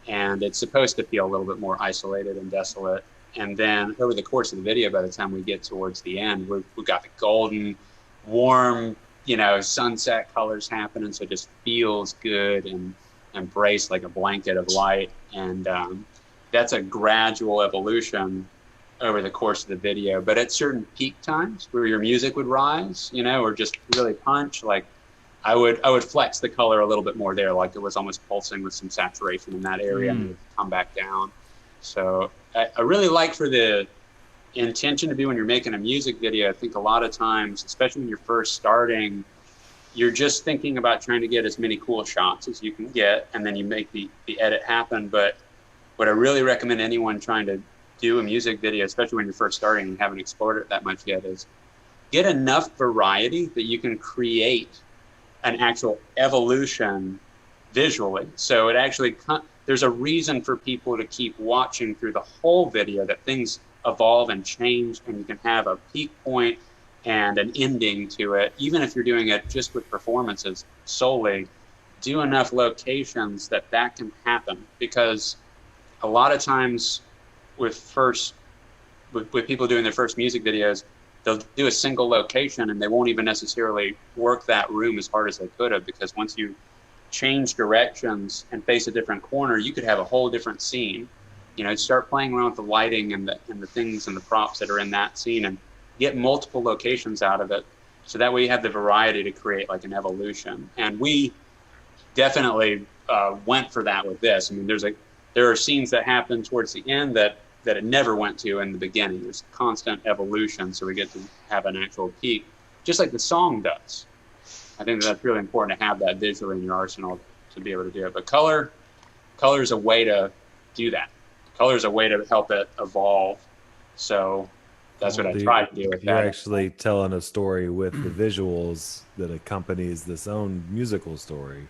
And it's supposed to feel a little bit more isolated and desolate. And then over the course of the video, by the time we get towards the end, we've got the golden, warm, you know, sunset colors happening. So it just feels good and embraced like a blanket of light. And that's a gradual evolution over the course of the video. But at certain peak times where your music would rise, you know, or just really punch, like I would flex the color a little bit more there, like it was almost pulsing with some saturation in that area, and it would come back down. So I really like for the intention to be when you're making a music video. I think a lot of times, especially when you're first starting, you're just thinking about trying to get as many cool shots as you can get, and then you make the edit happen. But what I really recommend anyone trying to do a music video, especially when you're first starting and haven't explored it that much yet, is get enough variety that you can create an actual evolution visually. So it actually, there's a reason for people to keep watching through the whole video, that things evolve and change, and you can have a peak point and an ending to it. Even if you're doing it just with performances solely, do enough locations that can happen. Because a lot of times with people doing their first music videos, they'll do a single location and they won't even necessarily work that room as hard as they could have, because once you change directions and face a different corner, you could have a whole different scene. You know, start playing around with the lighting and the things and the props that are in that scene, and get multiple locations out of it. So that way you have the variety to create like an evolution. And we definitely went for that with this. I mean, there are scenes that happen towards the end that it never went to in the beginning. There's constant evolution, so we get to have an actual peak, just like the song does. I think that's really important to have that visually in your arsenal to be able to do it. But color is a way to do that. Color is a way to help it evolve. So that's what I try to do with that. You're actually telling a story with the visuals that accompanies this own musical story.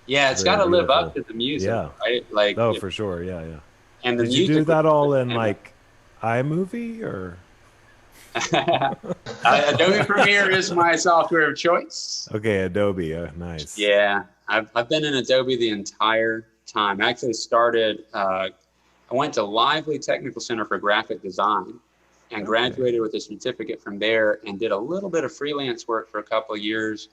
Yeah, it's got to live up to the music, right? Like, for sure, yeah. And the Did music you do that all in like iMovie or? Adobe Premiere is my software of choice. Okay, Adobe, nice. Yeah, I've been in Adobe the entire time. I actually started. I went to Lively Technical Center for Graphic Design, and graduated with a certificate from there, and did a little bit of freelance work for a couple of years,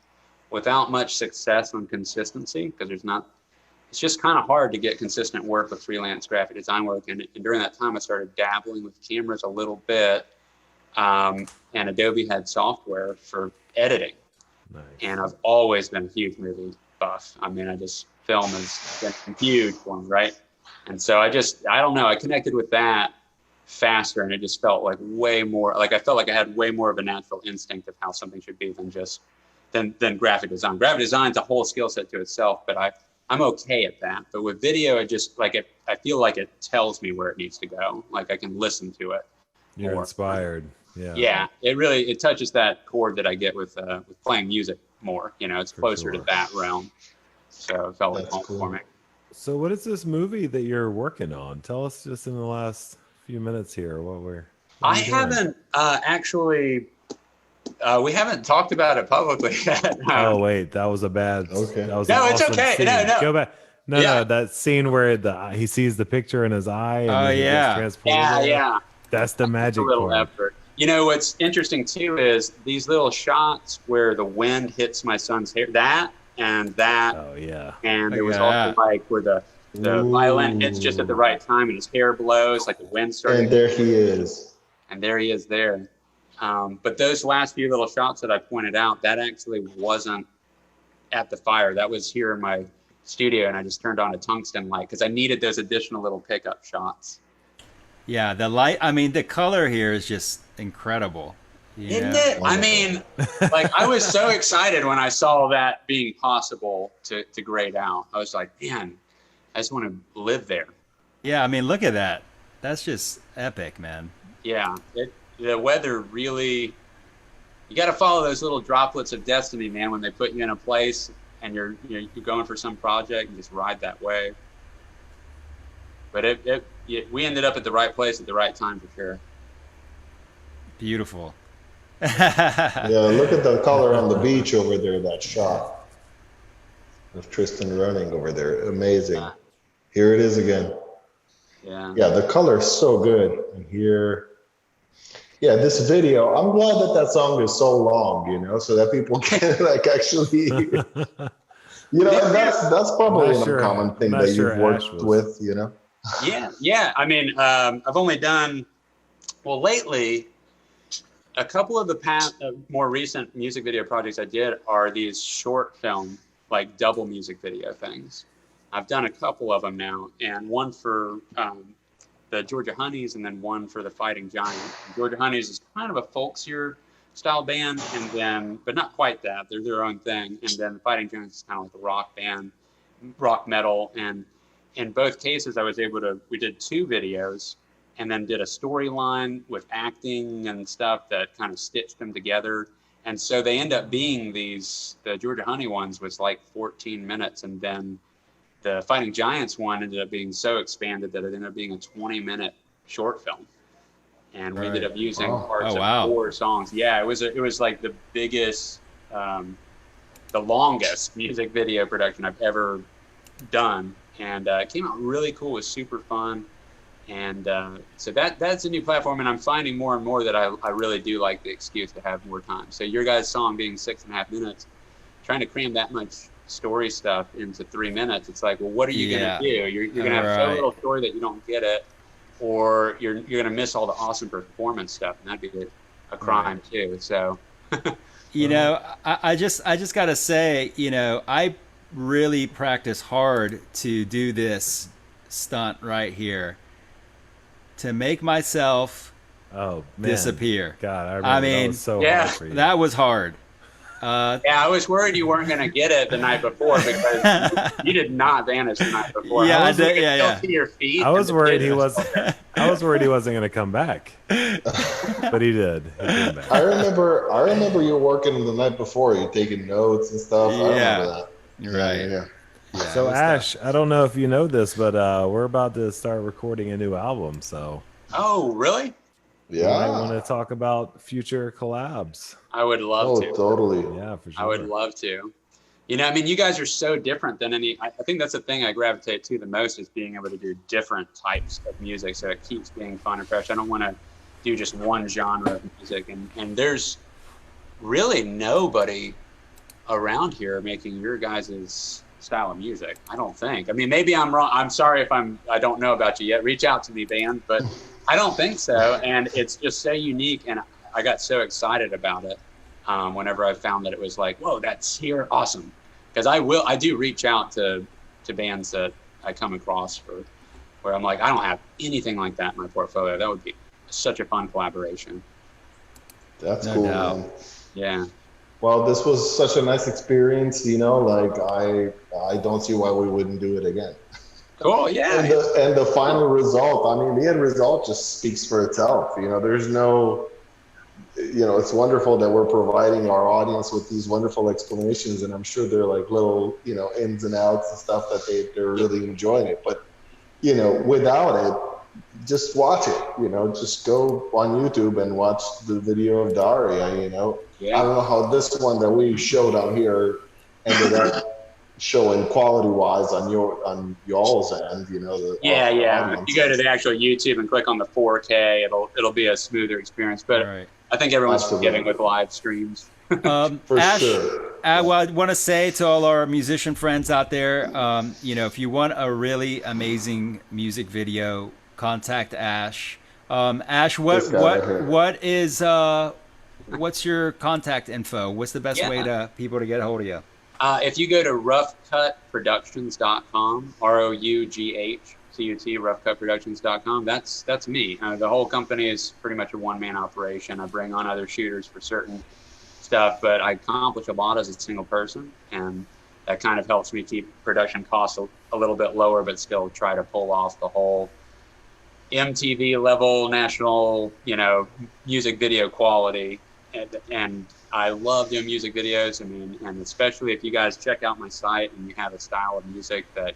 without much success and consistency, because it's just kind of hard to get consistent work with freelance graphic design work. And during that time, I started dabbling with cameras a little bit. And Adobe had software for editing. Nice. And I've always been a huge movie buff. I mean, film has been huge for me, right? And so I don't know, I connected with that faster, and it just felt like way more, like I felt like I had way more of a natural instinct of how something should be than graphic design. Graphic design's a whole skill set to itself, but I'm okay at that. But with video, I feel like it tells me where it needs to go. Like I can listen to it. You're more. inspired. Yeah. Yeah. It touches that chord that I get with playing music more. You know, it's closer to that realm. So it felt like home for me. So what is this movie that you're working on? Tell us just in the last few minutes here I haven't actually. We haven't talked about it publicly yet. Oh wait, that was a bad. Okay. That was no, an it's awesome okay. Scene. No. Go back. No, that scene where he sees the picture in his eye. And he gets transported there. Yeah. That's the magic. A little part. effort. You know what's interesting too is these little shots where the wind hits my son's hair. That. Oh yeah. And there was also like where the violin hits just at the right time and his hair blows, like the wind started. And there he is. And there he is there. But those last few little shots that I pointed out, that actually wasn't at the fire. That was here in my studio, and I just turned on a tungsten light because I needed those additional little pickup shots. Yeah, the light, I mean, the color here is just incredible. Isn't it? I mean, like I was so excited when I saw that being possible to grade out. I was like, man, I just want to live there. Yeah, I mean, look at that. That's just epic, man. Yeah, the weather really, you got to follow those little droplets of destiny, man, when they put you in a place and you're going for some project and just ride that wave. But we ended up at the right place at the right time for sure. Beautiful. Yeah, look at the color on the beach over there, that shot of Tristan running over there. Amazing. Yeah. Here it is again. Yeah, the color is so good. And here, yeah, this video, I'm glad that song is so long, so that people can actually, that's probably an uncommon thing that you've worked with, Yeah. I mean, I've only done, lately, a couple of the past, more recent music video projects I did are these short film, like double music video things. I've done a couple of them now, and one for the Georgia Honeys, and then one for the Fighting Giants. Georgia Honeys is kind of a folksier style band, and then, but not quite that. They're their own thing. And then the Fighting Giants is kind of like a rock band, rock metal. And in both cases, we did 2 videos, and then did a storyline with acting and stuff that kind of stitched them together. And so they end up being the Georgia Honey ones was like 14 minutes. And then the Fighting Giants one ended up being so expanded that it ended up being a 20-minute short film. And we ended up using parts of 4 songs. Yeah, it was like the biggest, the longest music video production I've ever done. And it came out really cool. It was super fun. And so that's a new platform, and I'm finding more and more that I really do like the excuse to have more time. So your guys' song being 6.5 minutes, trying to cram that much story stuff into 3 minutes, it's like, well, what are you going to do? You're going to have so little story that you don't get it, or you're going to miss all the awesome performance stuff, and that'd be a crime too. So, I just got to say, I really practice hard to do this stunt right here, to make myself disappear. God, I mean, that was so hard for you. That was hard. I was worried you weren't going to get it the night before because you did not vanish the night before. Yeah, to your feet. I was worried he wasn't going to come back, but he did. He came back. I remember you working the night before. You taking notes and stuff. I remember that. You're right. Yeah. Yeah, so Ash, I don't know if you know this, but we're about to start recording a new album. So. Oh, really? Yeah. I want to talk about future collabs. I would love to. Oh, totally. Yeah, for sure. I would love to. I mean, you guys are so different than any. I think that's the thing I gravitate to the most is being able to do different types of music, so it keeps being fun and fresh. I don't want to do just one genre of music, and there's really nobody around here making your guys' style of music. I don't think. I mean, maybe I'm wrong. I'm sorry if I don't know about you yet. Reach out to me, band. But I don't think so. And it's just so unique, and I got so excited about it. whenever I found that it was like, whoa, that's here, awesome. Because I do reach out to bands that I come across where I'm like, I don't have anything like that in my portfolio. That would be such a fun collaboration. That's cool, man. Yeah. Well, this was such a nice experience, like I don't see why we wouldn't do it again. Cool, yeah. And the final result, the end result just speaks for itself. There's no, it's wonderful that we're providing our audience with these wonderful explanations, and I'm sure they're like little, ins and outs and stuff that they're really enjoying it. But, without it, just watch it, just go on YouTube and watch the video of Dariya, Yeah. I don't know how this one that we showed on here ended up showing quality-wise on y'all's end, Yeah. If you go to the actual YouTube and click on the 4K, it'll be a smoother experience. But right. I think everyone's forgiving with live streams. For Ash, sure. I want to say to all our musician friends out there, if you want a really amazing music video, contact Ash. Ash, what's your contact info? What's the best way to people to get a hold of you? If you go to roughcutproductions.com, ROUGHCUT, roughcutproductions.com, that's me. The whole company is pretty much a one-man operation. I bring on other shooters for certain stuff, but I accomplish a lot as a single person, and that kind of helps me keep production costs a little bit lower, but still try to pull off the whole MTV level national, music video quality. And I love doing music videos. And especially if you guys check out my site and you have a style of music that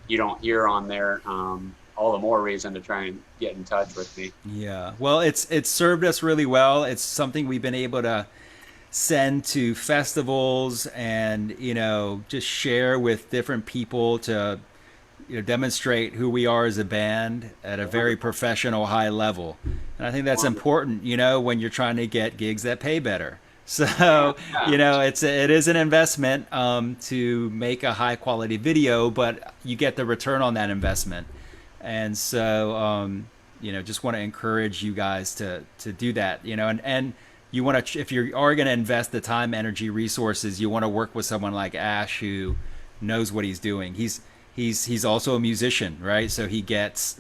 you don't hear on there, all the more reason to try and get in touch with me. Yeah. Well, it's served us really well. It's something we've been able to send to festivals and, just share with different people to, demonstrate who we are as a band at a very professional, high level. And I think that's important, when you're trying to get gigs that pay better. So, it is an investment to make a high quality video, but you get the return on that investment. And so, just want to encourage you guys to do that, and you want to, if you are going to invest the time, energy, resources, you want to work with someone like Ash who knows what he's doing. He's also a musician, right? So he gets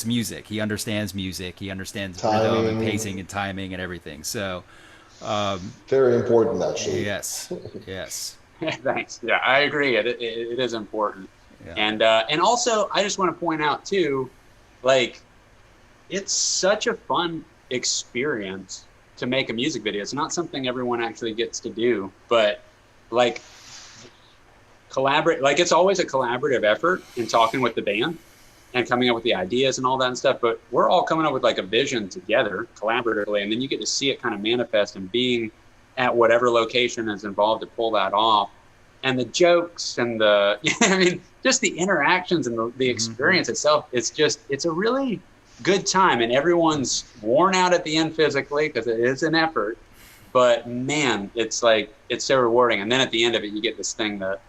music. He understands music. He understands rhythm and pacing and timing and everything. So very important, actually. Yes. Thanks. Yeah, I agree. It is important. Yeah. And also, I just want to point out too, it's such a fun experience to make a music video. It's not something everyone actually gets to do, but collaborate, it's always a collaborative effort in talking with the band and coming up with the ideas and all that and stuff, but we're all coming up with a vision together collaboratively, and then you get to see it kind of manifest and being at whatever location is involved to pull that off. And the jokes and just the interactions and the experience itself, it's a really good time, and everyone's worn out at the end physically because it is an effort, but man, it's so rewarding. And then at the end of it, you get this thing that,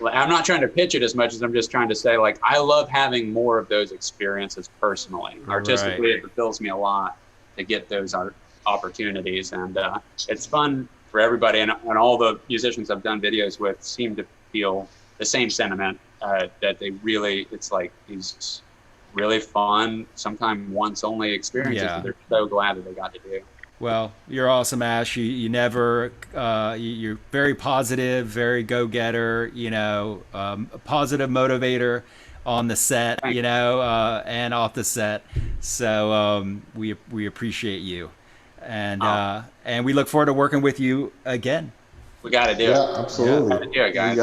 I'm not trying to pitch it as much as I'm just trying to say, I love having more of those experiences personally. Artistically, It fulfills me a lot to get those opportunities, and it's fun for everybody. And all the musicians I've done videos with seem to feel the same sentiment, that they really, it's these really fun, sometimes once only experiences that they're so glad that they got to do. Well, you're awesome, Ash. You never, you're very positive, very go-getter, a positive motivator on the set, and off the set. So we appreciate you, and we look forward to working with you again. We got to do it. Yeah, absolutely. Got to do it, guys.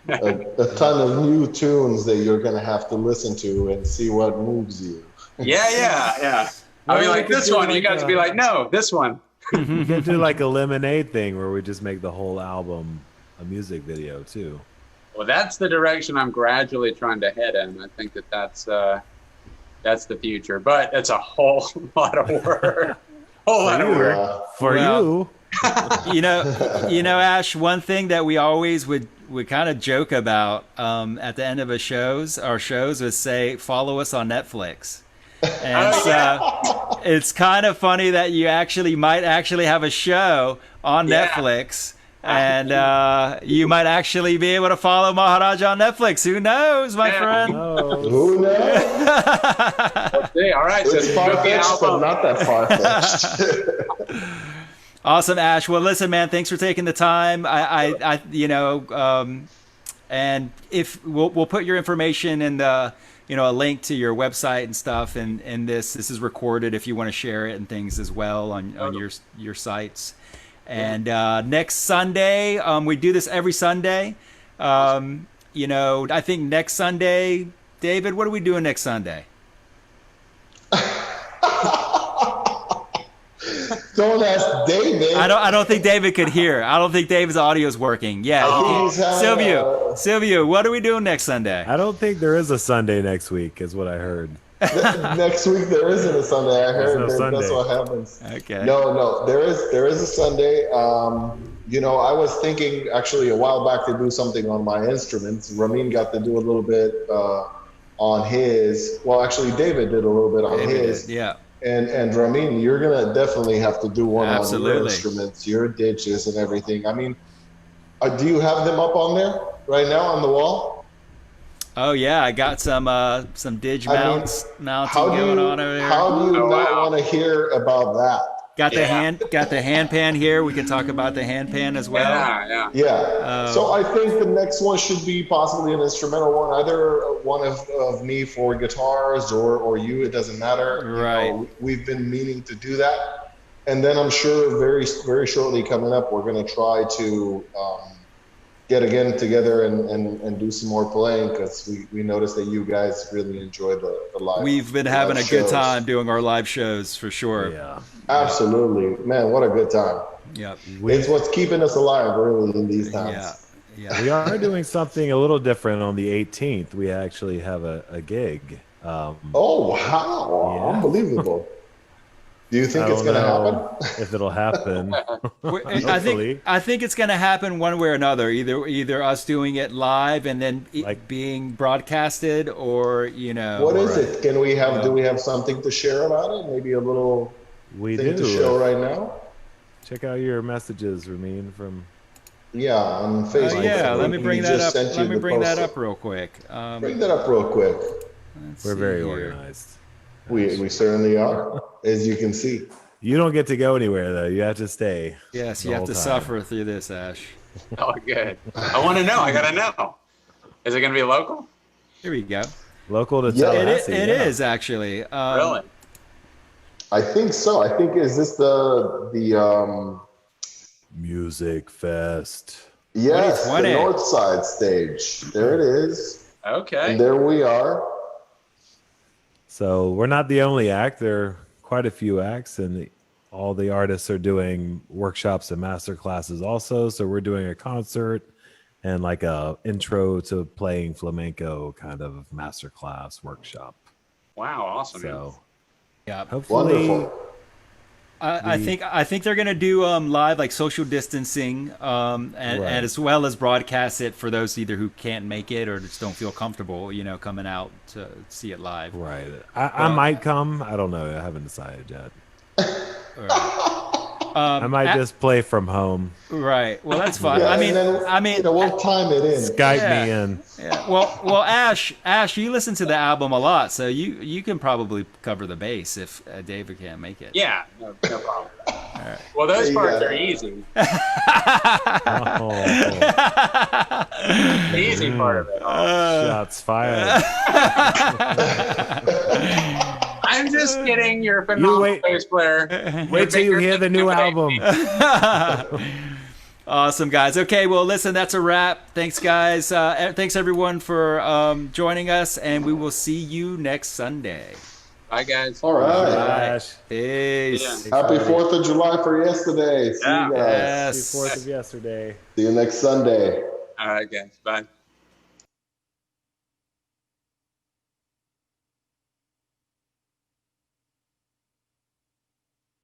A ton of new tunes that you're going to have to listen to and see what moves you. Yeah. This one, you guys be no, this one. You can do a Lemonade thing where we just make the whole album a music video too. Well, that's the direction I'm gradually trying to head in. I think that's the future, but it's a whole lot of work. For you. Ash, one thing that we always would kind of joke about at the end of our shows would say, follow us on Netflix. And it's kind of funny that you might actually have a show on Netflix. And you might actually be able to follow Maharajah on Netflix. Who knows, my friend? Who knows? All right. It's far-fetched, but not that far-fetched. Awesome, Ash. Well, listen, man, thanks for taking the time. And if we'll put your information in the, a link to your website and stuff. And this is recorded if you want to share it and things as well on your sites. And next Sunday, we do this every Sunday. I think next Sunday, David, what are we doing next Sunday? Don't ask David. I don't think David could hear. I don't think David's audio is working. Yeah, Silvio, what are we doing next Sunday? I don't think there is a Sunday next week, is what I heard. Next week there isn't a Sunday. I heard that's what happens. Okay. No, there is a Sunday. I was thinking actually a while back to do something on my instruments. Ramin got to do a little bit on his. Well, actually, David did a little bit on his. Yeah. And Ramin, you're gonna definitely have to do one Absolutely. on your instruments, your ditches and everything. I mean, do you have them up on there right now on the wall? Oh yeah, I got some dig mounting going on over there. How do you not want to hear about that? Got the hand pan here. We can talk about the hand pan as well. Yeah. So I think the next one should be possibly an instrumental one, either one of me for guitars or you. It doesn't matter. Right. We've been meaning to do that, and then I'm sure very very shortly coming up, we're going to try to get again together and do some more playing, because we noticed that you guys really enjoy the live. We've been having a good time doing our live shows for sure. Yeah. Absolutely, man, what a good time. Yep. It's what's keeping us alive really in these times. Yeah. We are doing something a little different on the 18th. We actually have a gig. Oh wow! Yeah. Unbelievable. Do you think it's going to happen? If it'll happen. I think it's going to happen one way or another. Either us doing it live and then being broadcasted, or What is it? Can we have? Do we have something to share about it? Maybe a little thing to show right now. Check out your messages, Ramin, from. Yeah, on Facebook. Let me bring that up. Let me bring that up real quick. Bring that up real quick. We're very organized. We certainly are, as you can see. You don't get to go anywhere, though. You have to stay. Yes, you have to suffer through this, Ash. Oh, good. I want to know. I got to know. Is it going to be local? Here we go. Local to Tallahassee. It is, actually. Really? I think so. I think, is this the Music Fest? Yes, the North Side stage. There it is. Okay. And there we are. So we're not the only act. There are quite a few acts, and all the artists are doing workshops and master classes also. So we're doing a concert and like a intro to playing flamenco kind of master class workshop. Wow, awesome. So yeah, hopefully. Wonderful. I think they're gonna do live, like social distancing, and as well as broadcast it for those either who can't make it or just don't feel comfortable, coming out to see it live. Right. I might come. I don't know. I haven't decided yet. I might just play from home. Right. Well, that's fine. Yeah, I mean, we'll time it in. Skype me in. Yeah. Well, Ash, you listen to the album a lot, so you can probably cover the bass if David can't make it. Yeah, no problem. All right. Well, those parts are easy. The easy part of it. Shots fired. I'm just kidding. You're a phenomenal bass player. Wait till you hear the new album. Awesome, guys. Okay, well, listen, that's a wrap. Thanks, guys. Thanks, everyone, for joining us, and we will see you next Sunday. Bye, guys. All right. Peace. Yeah. Happy 4th of July for yesterday. See you guys. Yes. Happy 4th of yesterday. See you next Sunday. All right, guys. Bye.